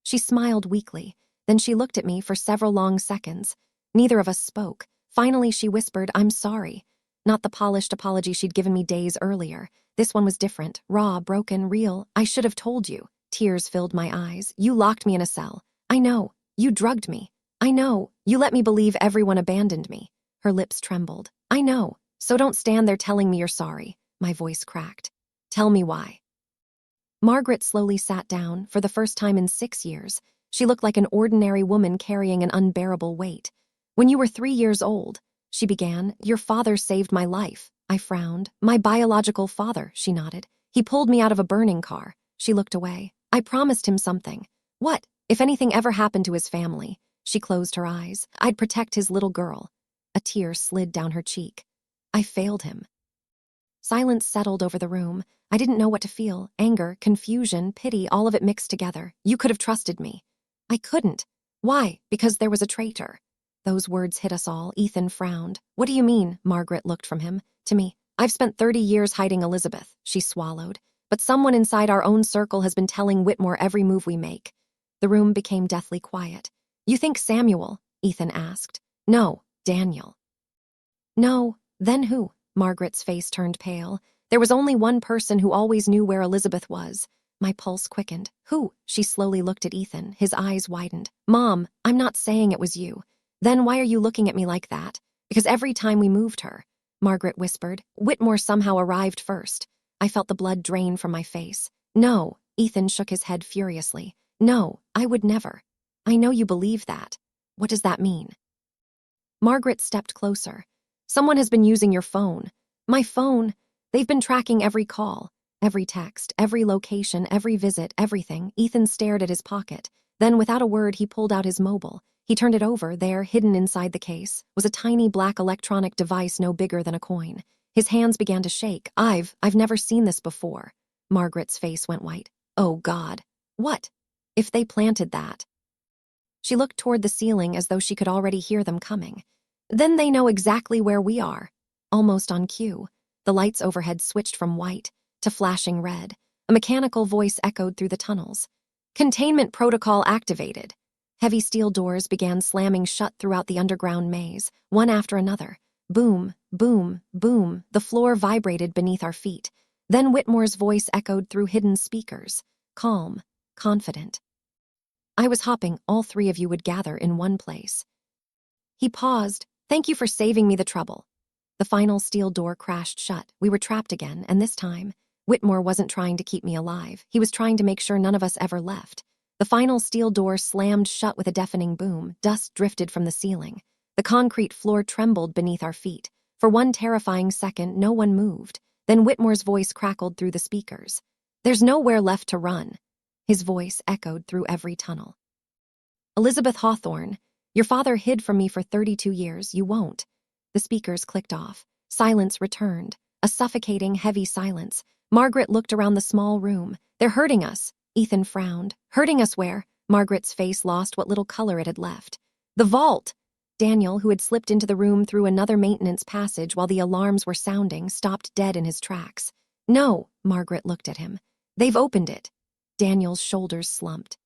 She smiled weakly. Then she looked at me for several long seconds. Neither of us spoke. Finally, she whispered, I'm sorry. not the polished apology she'd given me days earlier. This one was different, raw, broken, real. I should have told you. Tears filled my eyes. You locked me in a cell. I know. You drugged me. I know. You let me believe everyone abandoned me. Her lips trembled. I know. So don't stand there telling me you're sorry. My voice cracked. Tell me why. Margaret slowly sat down, for the first time in 6 years. She looked like an ordinary woman carrying an unbearable weight. When you were 3 years old, she began, your father saved my life. I frowned. My biological father, she nodded. He pulled me out of a burning car. She looked away. I promised him something. What? If anything ever happened to his family. She closed her eyes. I'd protect his little girl. A tear slid down her cheek. I failed him. Silence settled over the room. I didn't know what to feel. Anger, confusion, pity, all of it mixed together. You could have trusted me. I couldn't. Why? Because there was a traitor. Those words hit us all. Ethan frowned. What do you mean? Margaret looked from him to me. I've spent 30 years hiding Elizabeth. She swallowed. But someone inside our own circle has been telling Whitmore every move we make. The room became deathly quiet. You think Samuel? Ethan asked. No, Daniel. No, then who? Margaret's face turned pale. There was only one person who always knew where Elizabeth was. My pulse quickened. Who? She slowly looked at Ethan. His eyes widened. Mom, I'm not saying it was you. Then why are you looking at me like that? Because every time we moved her, Margaret whispered, Whitmore somehow arrived first. I felt the blood drain from my face. No, Ethan shook his head furiously. No, I would never. I know you believe that. What does that mean? Margaret stepped closer. Someone has been using your phone. My phone. They've been tracking every call, every text, every location, every visit, everything. Ethan stared at his pocket. Then, without a word, he pulled out his mobile. He turned it over. There, hidden inside the case, was a tiny black electronic device no bigger than a coin. His hands began to shake. I've never seen this before. Margaret's face went white. Oh, God. What? If they planted that? She looked toward the ceiling as though she could already hear them coming. Then they know exactly where we are. Almost on cue, the lights overhead switched from white to flashing red. A mechanical voice echoed through the tunnels. Containment protocol activated. Heavy steel doors began slamming shut throughout the underground maze, one after another. Boom, boom, boom. The floor vibrated beneath our feet. Then Whitmore's voice echoed through hidden speakers. Calm, confident. I was hoping all 3 of you would gather in one place. He paused. Thank you for saving me the trouble. The final steel door crashed shut. We were trapped again, and this time, Whitmore wasn't trying to keep me alive. He was trying to make sure none of us ever left. The final steel door slammed shut with a deafening boom. Dust drifted from the ceiling. The concrete floor trembled beneath our feet. For one terrifying second, no one moved. Then Whitmore's voice crackled through the speakers. There's nowhere left to run. His voice echoed through every tunnel. Elizabeth Hawthorne, your father hid from me for 32 years. You won't. The speakers clicked off. Silence returned. A suffocating, heavy silence. Margaret looked around the small room. They're hurting us. Ethan frowned. Hurting us where? Margaret's face lost what little color it had left. The vault! Daniel, who had slipped into the room through another maintenance passage while the alarms were sounding, stopped dead in his tracks. No, Margaret looked at him. They've opened it. Daniel's shoulders slumped.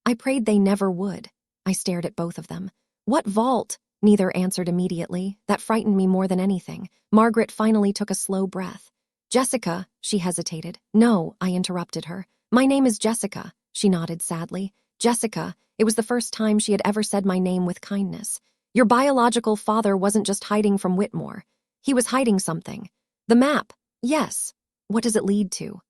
I prayed they never would. I stared at both of them. What vault? Neither answered immediately. That frightened me more than anything. Margaret finally took a slow breath. Jessica, she hesitated. No, I interrupted her. My name is Jessica, she nodded sadly. Jessica, it was the first time she had ever said my name with kindness. Your biological father wasn't just hiding from Whitmore. He was hiding something. The map. Yes. What does it lead to?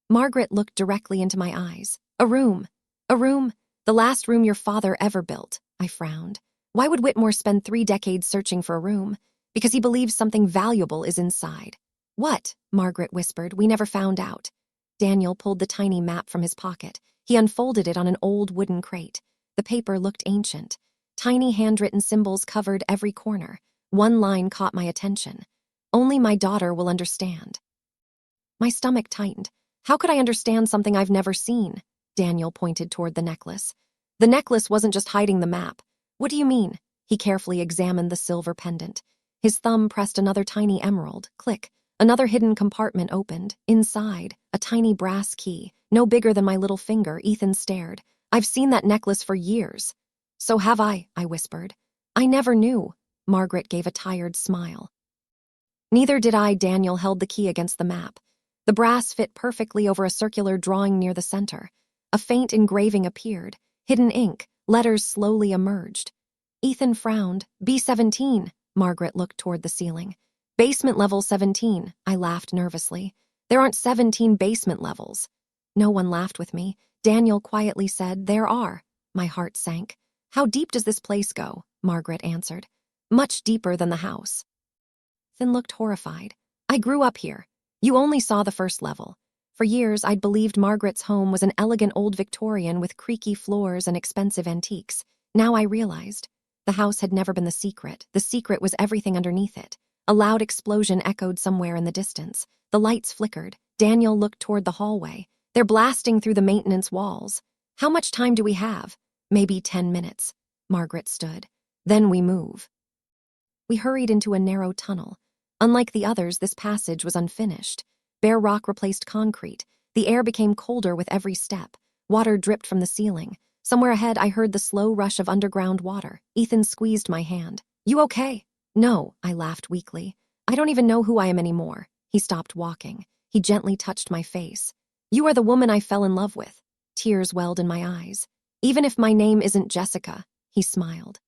Margaret looked directly into my eyes. A room. A room. The last room your father ever built. I frowned. Why would Whitmore spend 3 decades searching for a room? Because he believes something valuable is inside. What? Margaret whispered. We never found out. Daniel pulled the tiny map from his pocket. He unfolded it on an old wooden crate. The paper looked ancient. Tiny handwritten symbols covered every corner. One line caught my attention. Only my daughter will understand. My stomach tightened. How could I understand something I've never seen? Daniel pointed toward the necklace. The necklace wasn't just hiding the map. What do you mean? He carefully examined the silver pendant. His thumb pressed another tiny emerald. Click. Another hidden compartment opened. Inside, a tiny brass key, no bigger than my little finger. Ethan stared. I've seen that necklace for years. So have I whispered. I never knew. Margaret gave a tired smile. Neither did I. Daniel held the key against the map. The brass fit perfectly over a circular drawing near the center. A faint engraving appeared. Hidden ink, letters slowly emerged. Ethan frowned. B17. Margaret looked toward the ceiling. Basement level 17. I laughed nervously. There aren't 17 basement levels. No one laughed with me. Daniel quietly said, there are. My heart sank. How deep does this place go? Margaret answered. Much deeper than the house. Ethan looked horrified. I grew up here. You only saw the first level. For years, I'd believed Margaret's home was an elegant old Victorian with creaky floors and expensive antiques. Now I realized. The house had never been the secret. The secret was everything underneath it. A loud explosion echoed somewhere in the distance. The lights flickered. Daniel looked toward the hallway. They're blasting through the maintenance walls. How much time do we have? Maybe 10 minutes. Margaret stood. Then we move. We hurried into a narrow tunnel. Unlike the others, this passage was unfinished. Bare rock replaced concrete. The air became colder with every step. Water dripped from the ceiling. Somewhere ahead, I heard the slow rush of underground water. Ethan squeezed my hand. You okay? No, I laughed weakly. I don't even know who I am anymore. He stopped walking. He gently touched my face. You are the woman I fell in love with. Tears welled in my eyes. Even if my name isn't Jessica, he smiled.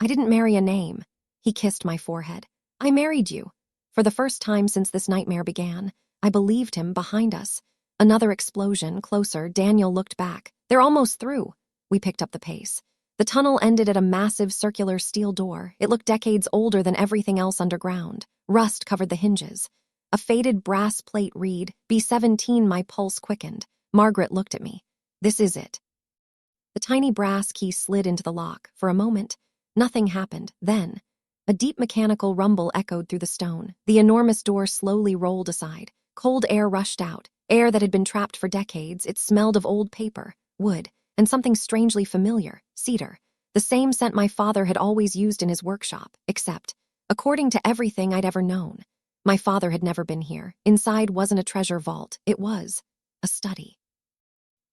I didn't marry a name. He kissed my forehead. I married you. For the first time since this nightmare began, I believed him behind us. Another explosion, closer. Daniel looked back. They're almost through. We picked up the pace. The tunnel ended at a massive circular steel door. It looked decades older than everything else underground. Rust covered the hinges. A faded brass plate read, B17. My pulse quickened. Margaret looked at me. This is it. The tiny brass key slid into the lock. For a moment, nothing happened. Then, a deep mechanical rumble echoed through the stone. The enormous door slowly rolled aside. Cold air rushed out, air that had been trapped for decades. It smelled of old paper, wood, and something strangely familiar, cedar. The same scent my father had always used in his workshop, except, according to everything I'd ever known, my father had never been here. Inside wasn't a treasure vault. It was a study.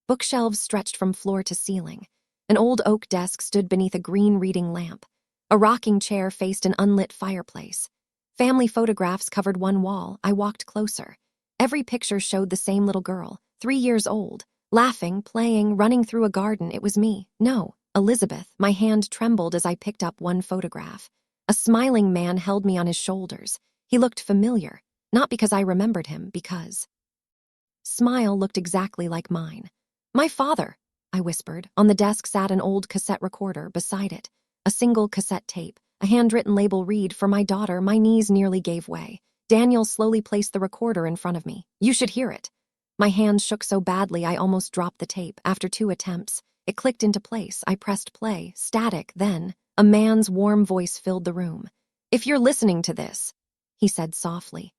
Bookshelves stretched from floor to ceiling. An old oak desk stood beneath a green reading lamp. A rocking chair faced an unlit fireplace. Family photographs covered one wall. I walked closer. Every picture showed the same little girl, 3 years old, laughing, playing, running through a garden. It was me. No, Elizabeth. My hand trembled as I picked up one photograph. A smiling man held me on his shoulders. He looked familiar, not because I remembered him, because. Smile looked exactly like mine. My father, I whispered. On the desk sat an old cassette recorder. Beside it, a single cassette tape, a handwritten label read, for my daughter. My knees nearly gave way. Daniel slowly placed the recorder in front of me. You should hear it. My hands shook so badly I almost dropped the tape. After 2 attempts, it clicked into place. I pressed play. Static. Then, a man's warm voice filled the room. If you're listening to this, he said softly,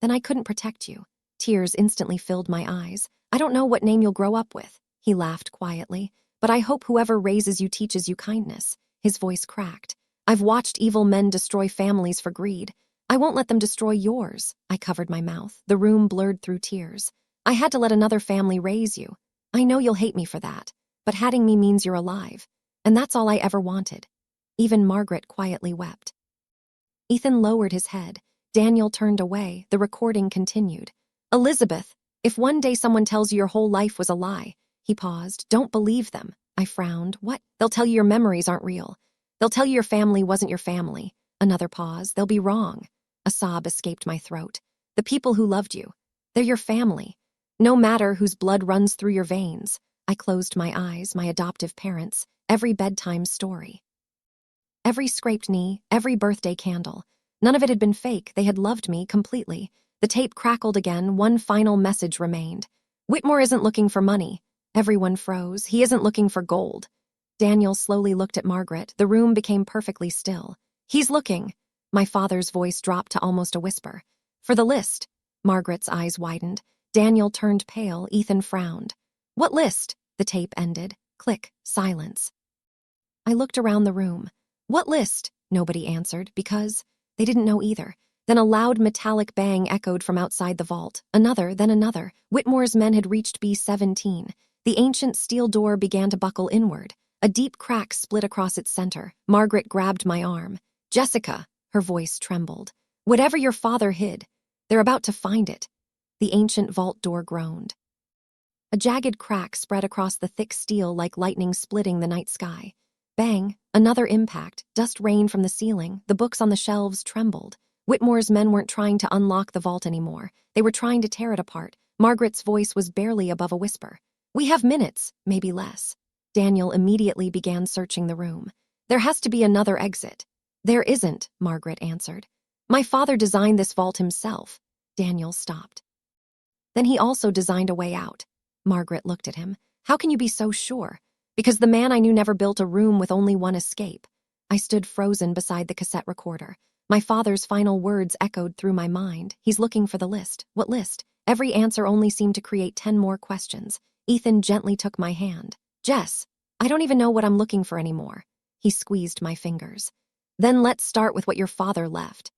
then I couldn't protect you. Tears instantly filled my eyes. I don't know what name you'll grow up with. He laughed quietly. But I hope whoever raises you teaches you kindness. His voice cracked. I've watched evil men destroy families for greed. I won't let them destroy yours. I covered my mouth. The room blurred through tears. I had to let another family raise you. I know you'll hate me for that, but hating me means you're alive. And that's all I ever wanted. Even Margaret quietly wept. Ethan lowered his head. Daniel turned away. The recording continued. Elizabeth, if one day someone tells you your whole life was a lie. He paused. Don't believe them. I frowned. What? They'll tell you your memories aren't real. They'll tell you your family wasn't your family. Another pause. They'll be wrong. A sob escaped my throat. The people who loved you, they're your family. No matter whose blood runs through your veins. I closed my eyes. My adoptive parents. Every bedtime story. Every scraped knee. Every birthday candle. None of it had been fake. They had loved me completely. The tape crackled again. One final message remained. Whitmore isn't looking for money. Everyone froze. He isn't looking for gold. Daniel slowly looked at Margaret. The room became perfectly still. He's looking. My father's voice dropped to almost a whisper. For the list. Margaret's eyes widened. Daniel turned pale. Ethan frowned. What list? The tape ended. Click. Silence. I looked around the room. What list? Nobody answered, because they didn't know either. Then a loud metallic bang echoed from outside the vault. Another, then another. Whitmore's men had reached B17. The ancient steel door began to buckle inward. A deep crack split across its center. Margaret grabbed my arm. Jessica, her voice trembled. Whatever your father hid, they're about to find it. The ancient vault door groaned. A jagged crack spread across the thick steel like lightning splitting the night sky. Bang, another impact, dust rained from the ceiling, the books on the shelves trembled. Whitmore's men weren't trying to unlock the vault anymore. They were trying to tear it apart. Margaret's voice was barely above a whisper. We have minutes, maybe less. Daniel immediately began searching the room. There has to be another exit. There isn't, Margaret answered. My father designed this vault himself. Daniel stopped. Then he also designed a way out. Margaret looked at him. How can you be so sure? Because the man I knew never built a room with only one escape. I stood frozen beside the cassette recorder. My father's final words echoed through my mind. He's looking for the list. What list? Every answer only seemed to create 10 more questions. Ethan gently took my hand. Jess, I don't even know what I'm looking for anymore. He squeezed my fingers. Then let's start with what your father left.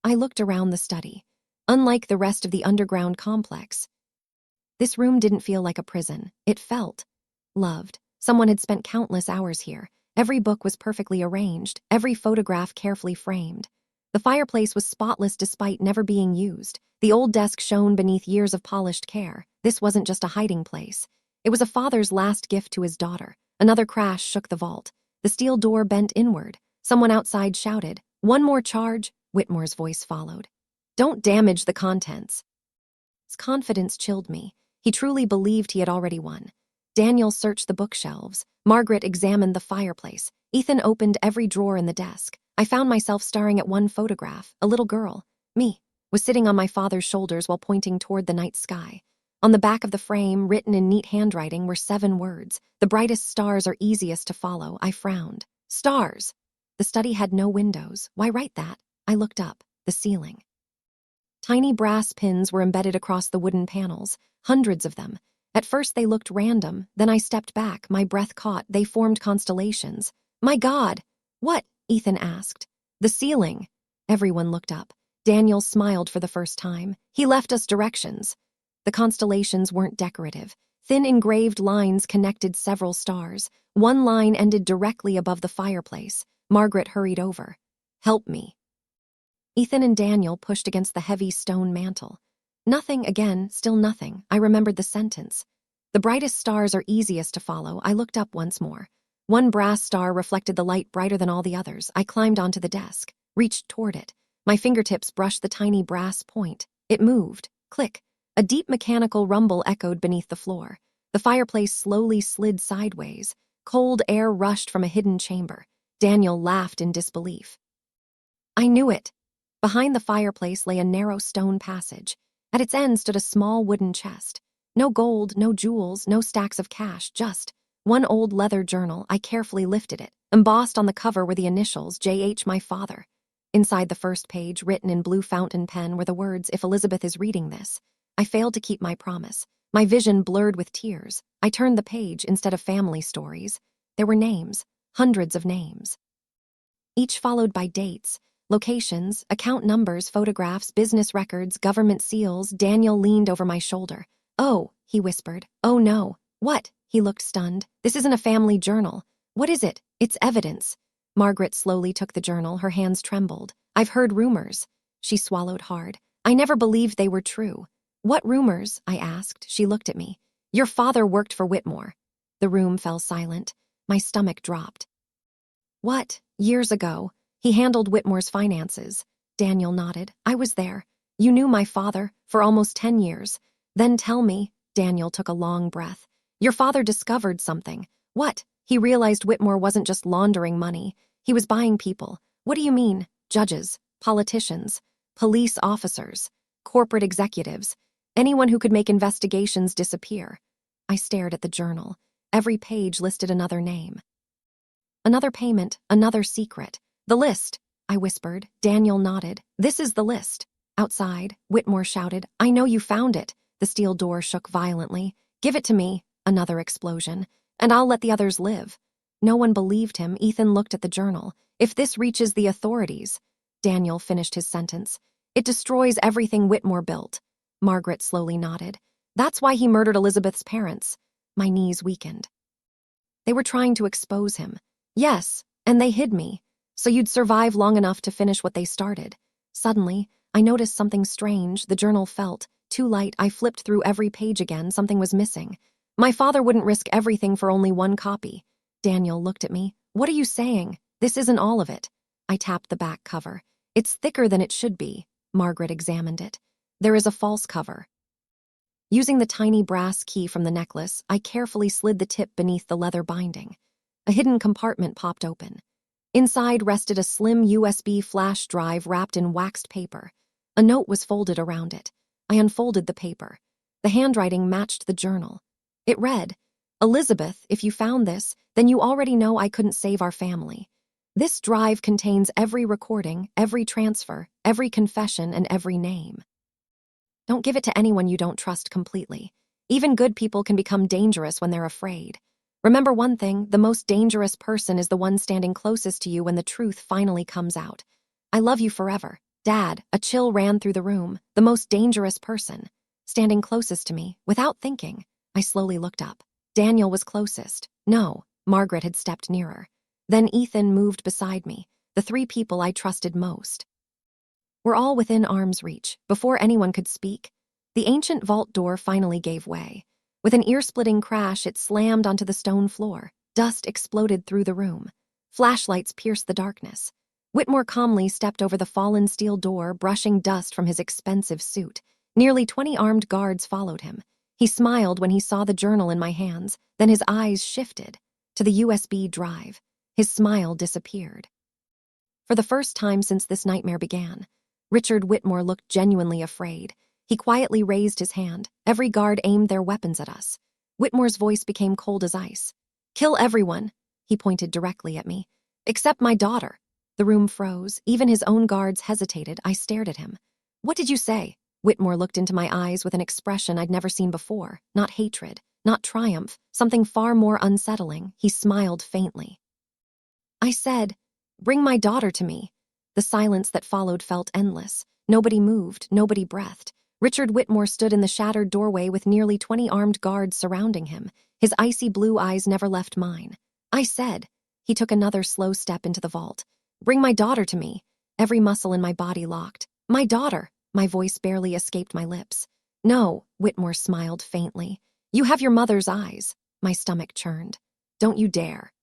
I looked around the study. Unlike the rest of the underground complex, this room didn't feel like a prison. It felt loved. Someone had spent countless hours here. Every book was perfectly arranged, every photograph carefully framed. The fireplace was spotless despite never being used. The old desk shone beneath years of polished care. This wasn't just a hiding place. It was a father's last gift to his daughter. Another crash shook the vault. The steel door bent inward. Someone outside shouted, "One more charge," Whitmore's voice followed. "Don't damage the contents." His confidence chilled me. He truly believed he had already won. Daniel searched the bookshelves. Margaret examined the fireplace. Ethan opened every drawer in the desk. I found myself staring at one photograph. A little girl, me, was sitting on my father's shoulders while pointing toward the night sky. On the back of the frame, written in neat handwriting, were 7 words. The brightest stars are easiest to follow. I frowned. Stars! The study had no windows. Why write that? I looked up. The ceiling. Tiny brass pins were embedded across the wooden panels, hundreds of them. At first they looked random, then I stepped back, my breath caught. They formed constellations. My God! What? Ethan asked. The ceiling. Everyone looked up. Daniel smiled for the first time. He left us directions. The constellations weren't decorative. Thin engraved lines connected several stars. One line ended directly above the fireplace. Margaret hurried over. Help me. Ethan and Daniel pushed against the heavy stone mantel. Nothing again, still nothing. I remembered the sentence. The brightest stars are easiest to follow. I looked up once more. One brass star reflected the light brighter than all the others. I climbed onto the desk, reached toward it. My fingertips brushed the tiny brass point. It moved. Click. A deep mechanical rumble echoed beneath the floor. The fireplace slowly slid sideways. Cold air rushed from a hidden chamber. Daniel laughed in disbelief. I knew it. Behind the fireplace lay a narrow stone passage. At its end stood a small wooden chest. No gold, no jewels, no stacks of cash, just one old leather journal. I carefully lifted it. Embossed on the cover were the initials, J.H. my father. Inside the first page, written in blue fountain pen, were the words, "If Elizabeth is reading this." I failed to keep my promise. My vision blurred with tears. I turned the page. Instead of family stories, there were names, hundreds of names. Each followed by dates, locations, account numbers, photographs, business records, government seals. Daniel leaned over my shoulder. Oh, he whispered. Oh no. What? He looked stunned. This isn't a family journal. What is it? It's evidence. Margaret slowly took the journal. Her hands trembled. I've heard rumors. She swallowed hard. I never believed they were true. What rumors? I asked. She looked at me. Your father worked for Whitmore. The room fell silent. My stomach dropped. What? Years ago. He handled Whitmore's finances. Daniel nodded. I was there. You knew my father for almost 10 years. Then tell me. Daniel took a long breath. Your father discovered something. What? He realized Whitmore wasn't just laundering money. He was buying people. What do you mean? Judges, politicians, police officers, corporate executives, anyone who could make investigations disappear. I stared at the journal. Every page listed another name. Another payment, another secret. The list, I whispered. Daniel nodded. This is the list. Outside, Whitmore shouted, I know you found it. The steel door shook violently. Give it to me. Another explosion. And I'll let the others live. No one believed him. Ethan looked at the journal. If this reaches the authorities. Daniel finished his sentence. It destroys everything Whitmore built. Margaret slowly nodded. That's why he murdered Elizabeth's parents. My knees weakened. They were trying to expose him. Yes, and they hid me. So you'd survive long enough to finish what they started. Suddenly, I noticed something strange. The journal felt too light. I flipped through every page again. Something was missing. My father wouldn't risk everything for only one copy. Daniel looked at me. What are you saying? This isn't all of it. I tapped the back cover. It's thicker than it should be. Margaret examined it. There is a false cover. Using the tiny brass key from the necklace, I carefully slid the tip beneath the leather binding. A hidden compartment popped open. Inside rested a slim USB flash drive wrapped in waxed paper. A note was folded around it. I unfolded the paper. The handwriting matched the journal. It read, "Elizabeth, if you found this, then you already know I couldn't save our family. This drive contains every recording, every transfer, every confession, and every name. Don't give it to anyone you don't trust completely. Even good people can become dangerous when they're afraid. Remember one thing, the most dangerous person is the one standing closest to you when the truth finally comes out. I love you forever. Dad." A chill ran through the room. The most dangerous person. Standing closest to me, without thinking. I slowly looked up. Daniel was closest. No, Margaret had stepped nearer. Then Ethan moved beside me, the three people I trusted most. We're all within arm's reach. Before anyone could speak, the ancient vault door finally gave way. With an ear-splitting crash, it slammed onto the stone floor. Dust exploded through the room. Flashlights pierced the darkness. Whitmore calmly stepped over the fallen steel door, brushing dust from his expensive suit. Nearly 20 armed guards followed him. He smiled when he saw the journal in my hands, then his eyes shifted to the USB drive. His smile disappeared. For the first time since this nightmare began, Richard Whitmore looked genuinely afraid. He quietly raised his hand. Every guard aimed their weapons at us. Whitmore's voice became cold as ice. "Kill everyone," he pointed directly at me. "Except my daughter." The room froze. Even his own guards hesitated. I stared at him. "What did you say?" Whitmore looked into my eyes with an expression I'd never seen before. Not hatred, not triumph, something far more unsettling. He smiled faintly. "I said, bring my daughter to me." The silence that followed felt endless. Nobody moved, nobody breathed. Richard Whitmore stood in the shattered doorway with nearly 20 armed guards surrounding him. His icy blue eyes never left mine. "I said." He took another slow step into the vault. "Bring my daughter to me." Every muscle in my body locked. "My daughter." My voice barely escaped my lips. "No," Whitmore smiled faintly. "You have your mother's eyes." My stomach churned. "Don't you dare."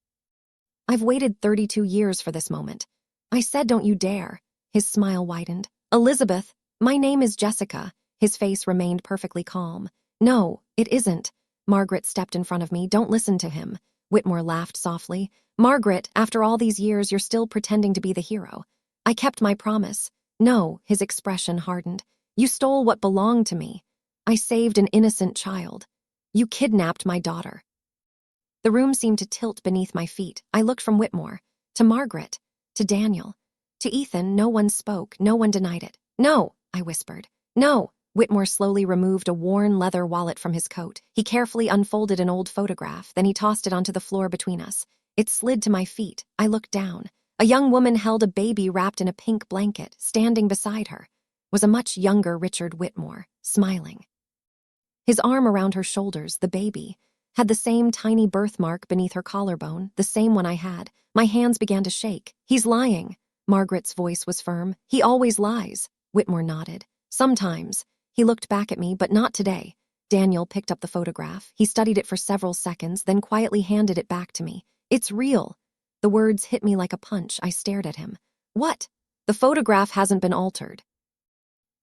I've waited 32 years for this moment. I said, "Don't you dare." His smile widened. "Elizabeth, my name is Jessica." His face remained perfectly calm. "No, it isn't." Margaret stepped in front of me. "Don't listen to him." Whitmore laughed softly. "Margaret, after all these years, you're still pretending to be the hero." "I kept my promise." "No," his expression hardened. "You stole what belonged to me. I saved an innocent child. You kidnapped my daughter." The room seemed to tilt beneath my feet. I looked from Whitmore to Margaret, to Daniel, to Ethan. No one spoke. No one denied it. "No," I whispered. "No." Whitmore slowly removed a worn leather wallet from his coat. He carefully unfolded an old photograph, then he tossed it onto the floor between us. It slid to my feet. I looked down. A young woman held a baby wrapped in a pink blanket. Standing beside her was a much younger Richard Whitmore, smiling. His arm around her shoulders, the baby, had the same tiny birthmark beneath her collarbone, the same one I had. My hands began to shake. "He's lying." Margaret's voice was firm. "He always lies." Whitmore nodded. "Sometimes." He looked back at me, but not today. Daniel picked up the photograph. He studied it for several seconds, then quietly handed it back to me. "It's real." The words hit me like a punch. I stared at him. "What?" "The photograph hasn't been altered."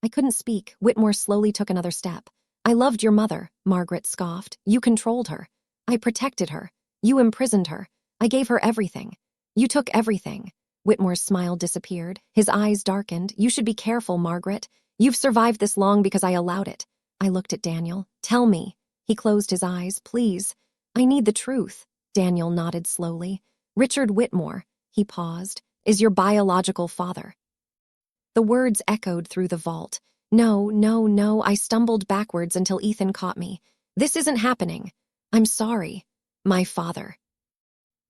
I couldn't speak. Whitmore slowly took another step. "I loved your mother," Margaret scoffed. "You controlled her. I protected her. You imprisoned her. I gave her everything. You took everything." Whitmore's smile disappeared. His eyes darkened. "You should be careful, Margaret. You've survived this long because I allowed it." I looked at Daniel. "Tell me." He closed his eyes. "Please. I need the truth." Daniel nodded slowly. "Richard Whitmore," he paused, "is your biological father." The words echoed through the vault. "No, no, no." I stumbled backwards until Ethan caught me. "This isn't happening." "I'm sorry. My father."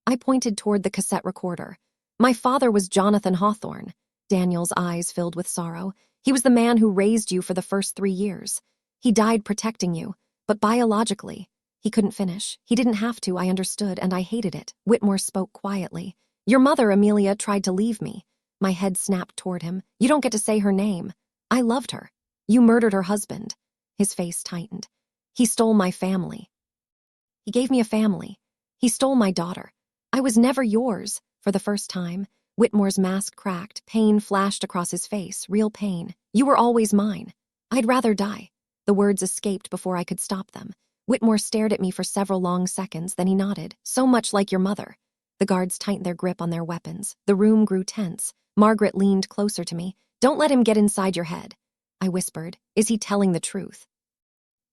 I pointed toward the cassette recorder. "My father was Jonathan Hawthorne." Daniel's eyes filled with sorrow. "He was the man who raised you for the first 3 years. He died protecting you, but biologically." He couldn't finish. He didn't have to. I understood, and I hated it. Whitmore spoke quietly. "Your mother, Amelia, tried to leave me. My head snapped toward him. You don't get to say her name. I loved her. You murdered her husband. His face tightened. He stole my family. He gave me a family. He stole my daughter. I was never yours. For the first time, Whitmore's mask cracked. Pain flashed across his face, real pain. You were always mine. I'd rather die. The words escaped before I could stop them. Whitmore stared at me for several long seconds, then he nodded. So much like your mother. The guards tightened their grip on their weapons. The room grew tense. Margaret leaned closer to me. Don't let him get inside your head. I whispered. Is he telling the truth?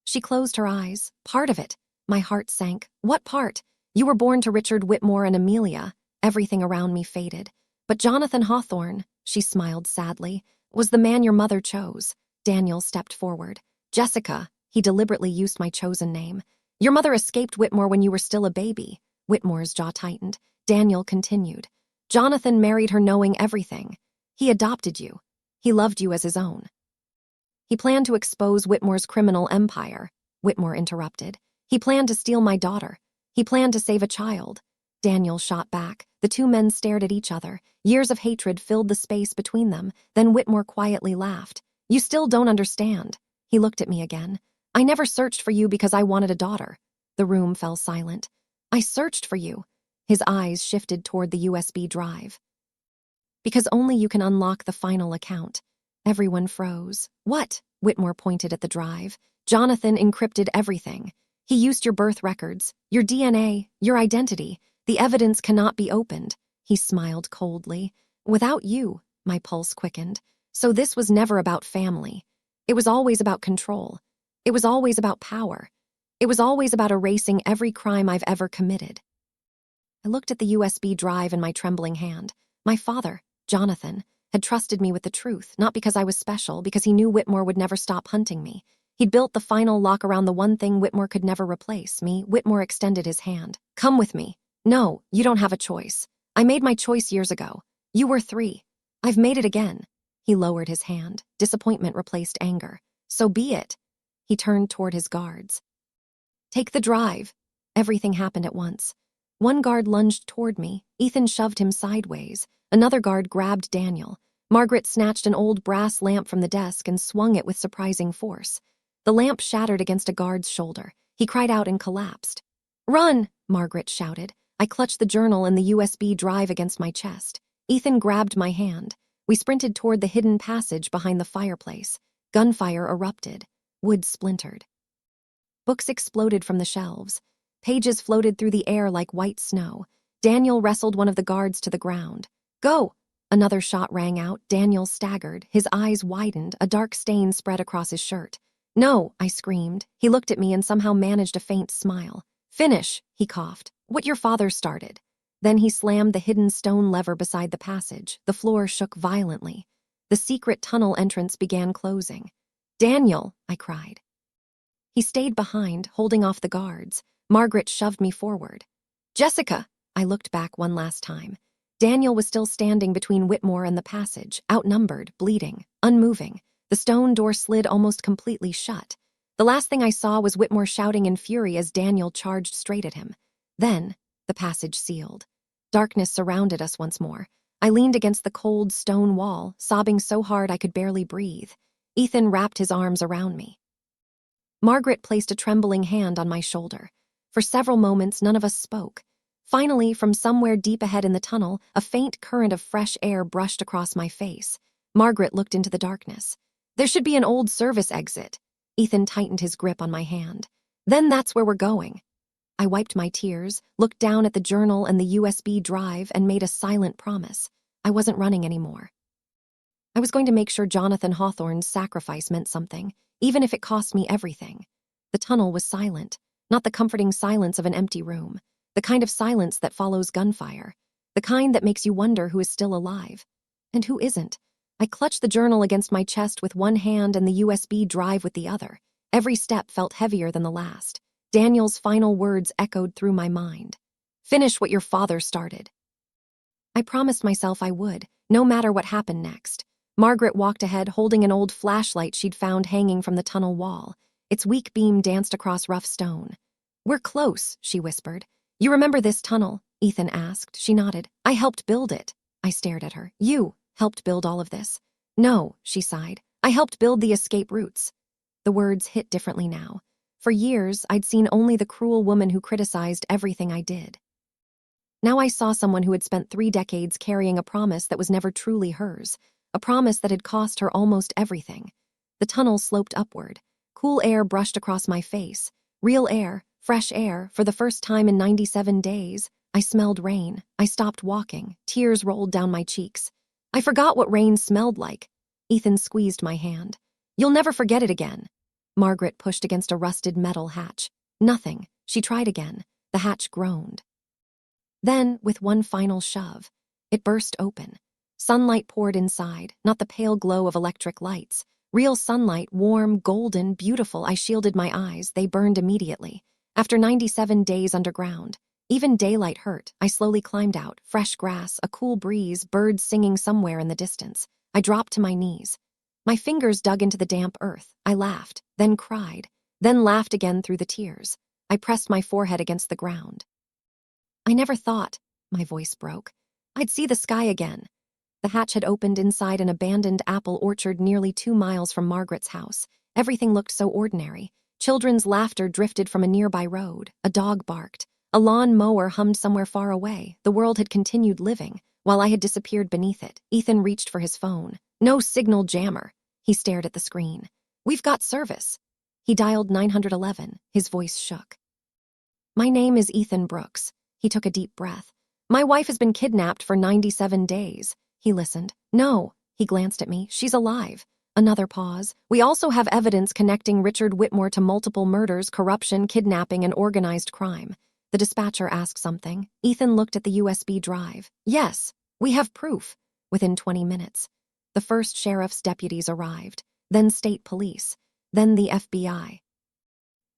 She closed her eyes. Part of it. My heart sank. What part? You were born to Richard Whitmore and Amelia. Everything around me faded. But Jonathan Hawthorne, she smiled sadly, was the man your mother chose. Daniel stepped forward. Jessica, he deliberately used my chosen name. Your mother escaped Whitmore when you were still a baby. Whitmore's jaw tightened. Daniel continued. Jonathan married her knowing everything. He adopted you. He loved you as his own. He planned to expose Whitmore's criminal empire. Whitmore interrupted. He planned to steal my daughter. He planned to save a child. Daniel shot back. The two men stared at each other. Years of hatred filled the space between them. Then Whitmore quietly laughed. You still don't understand. He looked at me again. I never searched for you because I wanted a daughter. The room fell silent. I searched for you. His eyes shifted toward the USB drive. Because only you can unlock the final account. Everyone froze. What? Whitmore pointed at the drive. Jonathan encrypted everything. He used your birth records, your DNA, your identity. The evidence cannot be opened. He smiled coldly. Without you, my pulse quickened. So this was never about family. It was always about control. It was always about power. It was always about erasing every crime I've ever committed. I looked at the USB drive in my trembling hand. My father, Jonathan, had trusted me with the truth, not because I was special, because he knew Whitmore would never stop hunting me. He'd built the final lock around the one thing Whitmore could never replace, me. Whitmore extended his hand. Come with me. No, you don't have a choice. I made my choice years ago. You were 3. I've made it again. He lowered his hand. Disappointment replaced anger. So be it. He turned toward his guards. Take the drive. Everything happened at once. One guard lunged toward me. Ethan shoved him sideways. Another guard grabbed Daniel. Margaret snatched an old brass lamp from the desk and swung it with surprising force. The lamp shattered against a guard's shoulder. He cried out and collapsed. Run! Margaret shouted. I clutched the journal and the USB drive against my chest. Ethan grabbed my hand. We sprinted toward the hidden passage behind the fireplace. Gunfire erupted. Wood splintered. Books exploded from the shelves. Pages floated through the air like white snow. Daniel wrestled one of the guards to the ground. Go! Another shot rang out. Daniel staggered. His eyes widened. A dark stain spread across his shirt. No, I screamed. He looked at me and somehow managed a faint smile. Finish, he coughed. What your father started. Then he slammed the hidden stone lever beside the passage. The floor shook violently. The secret tunnel entrance began closing. Daniel, I cried. He stayed behind, holding off the guards. Margaret shoved me forward. Jessica! I looked back one last time. Daniel was still standing between Whitmore and the passage, outnumbered, bleeding, unmoving. The stone door slid almost completely shut. The last thing I saw was Whitmore shouting in fury as Daniel charged straight at him. Then, the passage sealed. Darkness surrounded us once more. I leaned against the cold stone wall, sobbing so hard I could barely breathe. Ethan wrapped his arms around me. Margaret placed a trembling hand on my shoulder. For several moments, none of us spoke. Finally, from somewhere deep ahead in the tunnel, a faint current of fresh air brushed across my face. Margaret looked into the darkness. There should be an old service exit. Ethan tightened his grip on my hand. Then that's where we're going. I wiped my tears, looked down at the journal and the USB drive, and made a silent promise. I wasn't running anymore. I was going to make sure Jonathan Hawthorne's sacrifice meant something, even if it cost me everything. The tunnel was silent, not the comforting silence of an empty room, the kind of silence that follows gunfire, the kind that makes you wonder who is still alive and who isn't. I clutched the journal against my chest with one hand and the USB drive with the other. Every step felt heavier than the last. Daniel's final words echoed through my mind. Finish what your father started. I promised myself I would, no matter what happened next. Margaret walked ahead, holding an old flashlight she'd found hanging from the tunnel wall. Its weak beam danced across rough stone. We're close, she whispered. You remember this tunnel? Ethan asked. She nodded. I helped build it. I stared at her. You helped build all of this?" "No," she sighed. "I helped build the escape routes." The words hit differently now. For years, I'd seen only the cruel woman who criticized everything I did. Now I saw someone who had spent 3 decades carrying a promise that was never truly hers, a promise that had cost her almost everything. The tunnel sloped upward. Cool air brushed across my face. Real air, fresh air, for the first time in 97 days. I smelled rain. I stopped walking. Tears rolled down my cheeks. I forgot what rain smelled like. Ethan squeezed my hand. "You'll never forget it again." Margaret pushed against a rusted metal hatch. Nothing. She tried again. The hatch groaned. Then, with one final shove, it burst open. Sunlight poured inside, not the pale glow of electric lights. Real sunlight, warm, golden, beautiful. I shielded my eyes. They burned immediately. After 97 days underground, even daylight hurt. I slowly climbed out. Fresh grass, a cool breeze, birds singing somewhere in the distance. I dropped to my knees. My fingers dug into the damp earth. I laughed, then cried, then laughed again through the tears. I pressed my forehead against the ground. "I never thought," my voice broke, "I'd see the sky again." The hatch had opened inside an abandoned apple orchard nearly 2 miles from Margaret's house. Everything looked so ordinary. Children's laughter drifted from a nearby road. A dog barked. A lawn mower hummed somewhere far away. The world had continued living, while I had disappeared beneath it. Ethan reached for his phone. "No signal, jammer." He stared at the screen. "We've got service." He dialed 911. His voice shook. "My name is Ethan Brooks." He took a deep breath. "My wife has been kidnapped for 97 days. He listened. "No." He glanced at me. "She's alive." Another pause. "We also have evidence connecting Richard Whitmore to multiple murders, corruption, kidnapping, and organized crime." The dispatcher asked something. Ethan looked at the USB drive. "Yes, we have proof." Within 20 minutes, the first sheriff's deputies arrived, then state police, then the FBI.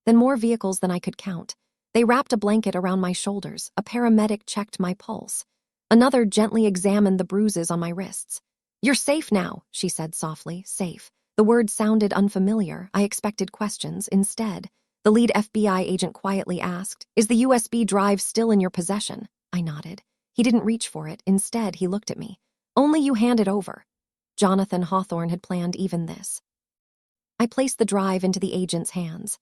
Then more vehicles than I could count. They wrapped a blanket around my shoulders. A paramedic checked my pulse. Another gently examined the bruises on my wrists. "You're safe now," she said softly. Safe. The word sounded unfamiliar. I expected questions. Instead, the lead FBI agent quietly asked, "Is the USB drive still in your possession?" I nodded. He didn't reach for it. Instead, he looked at me. "Only you hand it over." Jonathan Hawthorne had planned even this. I placed the drive into the agent's hands.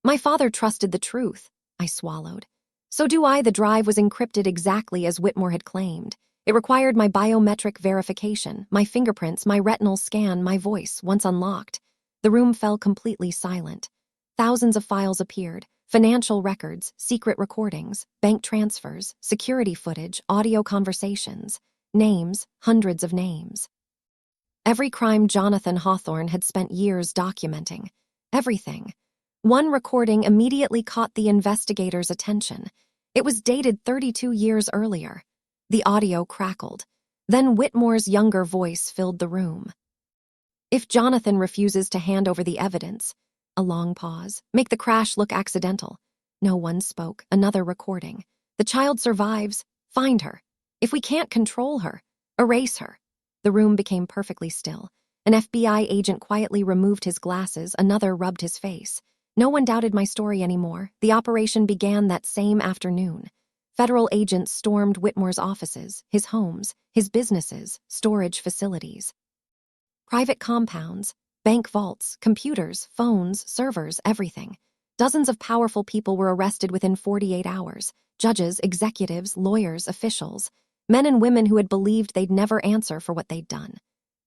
"My father trusted the truth." I swallowed. "So do I." The drive was encrypted exactly as Whitmore had claimed. It required my biometric verification, my fingerprints, my retinal scan, my voice. Once unlocked, the room fell completely silent. Thousands of files appeared: financial records, secret recordings, bank transfers, security footage, audio conversations, names, hundreds of names. Every crime Jonathan Hawthorne had spent years documenting. Everything. One recording immediately caught the investigators' attention. It was dated 32 years earlier. The audio crackled. Then Whitmore's younger voice filled the room. "If Jonathan refuses to hand over the evidence," a long pause, "make the crash look accidental." No one spoke. Another recording. "The child survives. Find her. If we can't control her, erase her." The room became perfectly still. An FBI agent quietly removed his glasses. Another rubbed his face. No one doubted my story anymore. The operation began that same afternoon. Federal agents stormed Whitmore's offices, his homes, his businesses, storage facilities. Private compounds, bank vaults, computers, phones, servers, everything. Dozens of powerful people were arrested within 48 hours. Judges, executives, lawyers, officials. Men and women who had believed they'd never answer for what they'd done.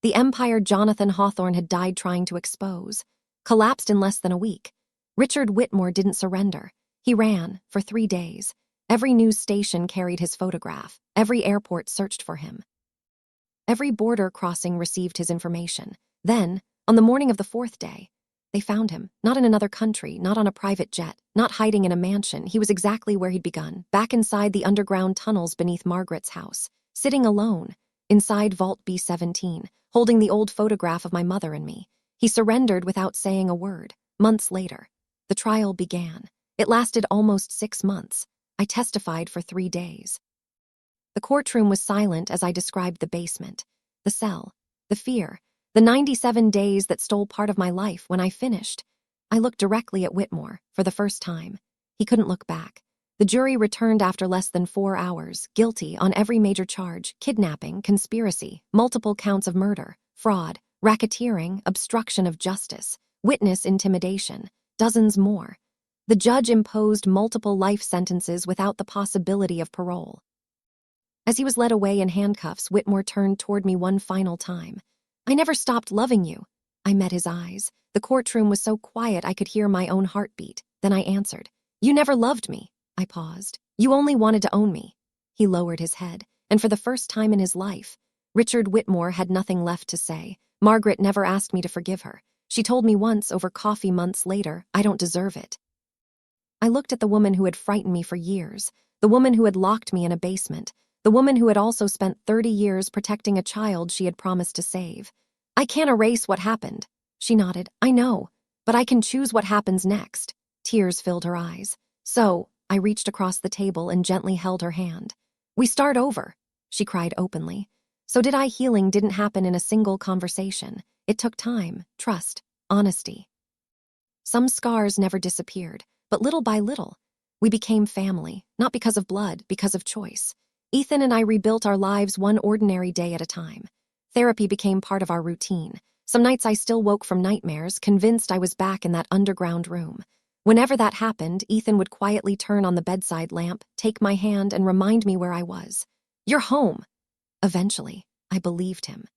The empire Jonathan Hawthorne had died trying to expose collapsed in less than a week. Richard Whitmore didn't surrender. He ran for 3 days. Every news station carried his photograph. Every airport searched for him. Every border crossing received his information. Then, on the morning of the 4th day, they found him, not in another country, not on a private jet, not hiding in a mansion. He was exactly where he'd begun, back inside the underground tunnels beneath Margaret's house, sitting alone, inside Vault B17, holding the old photograph of my mother and me. He surrendered without saying a word. Months later, the trial began. It lasted almost 6 months. I testified for 3 days. The courtroom was silent as I described the basement, the cell, the fear, the 97 days that stole part of my life. When I finished, I looked directly at Whitmore for the first time. He couldn't look back. The jury returned after less than 4 hours, guilty on every major charge: kidnapping, conspiracy, multiple counts of murder, fraud, racketeering, obstruction of justice, witness intimidation, dozens more. The judge imposed multiple life sentences without the possibility of parole. As he was led away in handcuffs, Whitmore turned toward me one final time. "I never stopped loving you." I met his eyes. The courtroom was so quiet I could hear my own heartbeat. Then I answered, "You never loved me." I paused. "You only wanted to own me." He lowered his head, and for the first time in his life, Richard Whitmore had nothing left to say. Margaret never asked me to forgive her. She told me once over coffee months later, "I don't deserve it." I looked at the woman who had frightened me for years, the woman who had locked me in a basement, the woman who had also spent 30 years protecting a child she had promised to save. "I can't erase what happened." She nodded. "I know, but I can choose what happens next." Tears filled her eyes. "So," I reached across the table and gently held her hand. "We start over," she cried openly. So did I. Healing didn't happen in a single conversation. It took time, trust, honesty. Some scars never disappeared, but little by little, we became family, not because of blood, because of choice. Ethan and I rebuilt our lives one ordinary day at a time. Therapy became part of our routine. Some nights I still woke from nightmares, convinced I was back in that underground room. Whenever that happened, Ethan would quietly turn on the bedside lamp, take my hand, and remind me where I was. "You're home." Eventually, I believed him.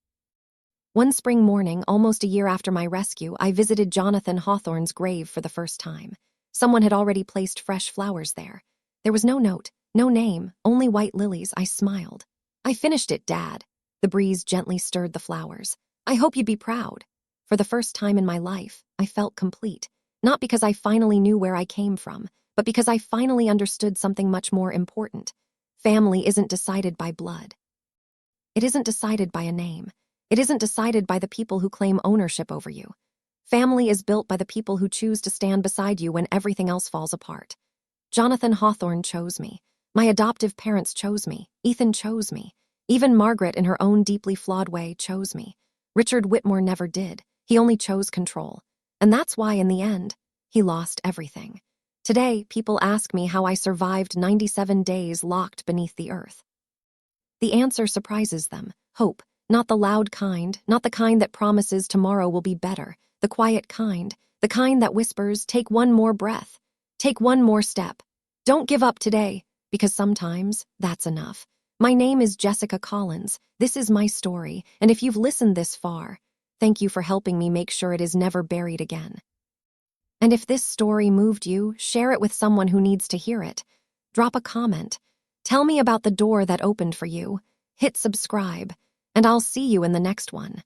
One spring morning, almost a year after my rescue, I visited Jonathan Hawthorne's grave for the first time. Someone had already placed fresh flowers there. There was no note, no name, only white lilies. I smiled. "I finished it, Dad." The breeze gently stirred the flowers. "I hope you'd be proud." For the first time in my life, I felt complete. Not because I finally knew where I came from, but because I finally understood something much more important. Family isn't decided by blood. It isn't decided by a name. It isn't decided by the people who claim ownership over you. Family is built by the people who choose to stand beside you when everything else falls apart. Jonathan Hawthorne chose me. My adoptive parents chose me. Ethan chose me. Even Margaret, in her own deeply flawed way, chose me. Richard Whitmore never did. He only chose control. And that's why, in the end, he lost everything. Today, people ask me how I survived 97 days locked beneath the earth. The answer surprises them. Hope. Not the loud kind, not the kind that promises tomorrow will be better. The quiet kind, the kind that whispers, "Take one more breath. Take one more step. Don't give up today," because sometimes that's enough. My name is Jessica Collins. This is my story, and if you've listened this far, thank you for helping me make sure it is never buried again. And if this story moved you, share it with someone who needs to hear it. Drop a comment. Tell me about the door that opened for you. Hit subscribe, and I'll see you in the next one.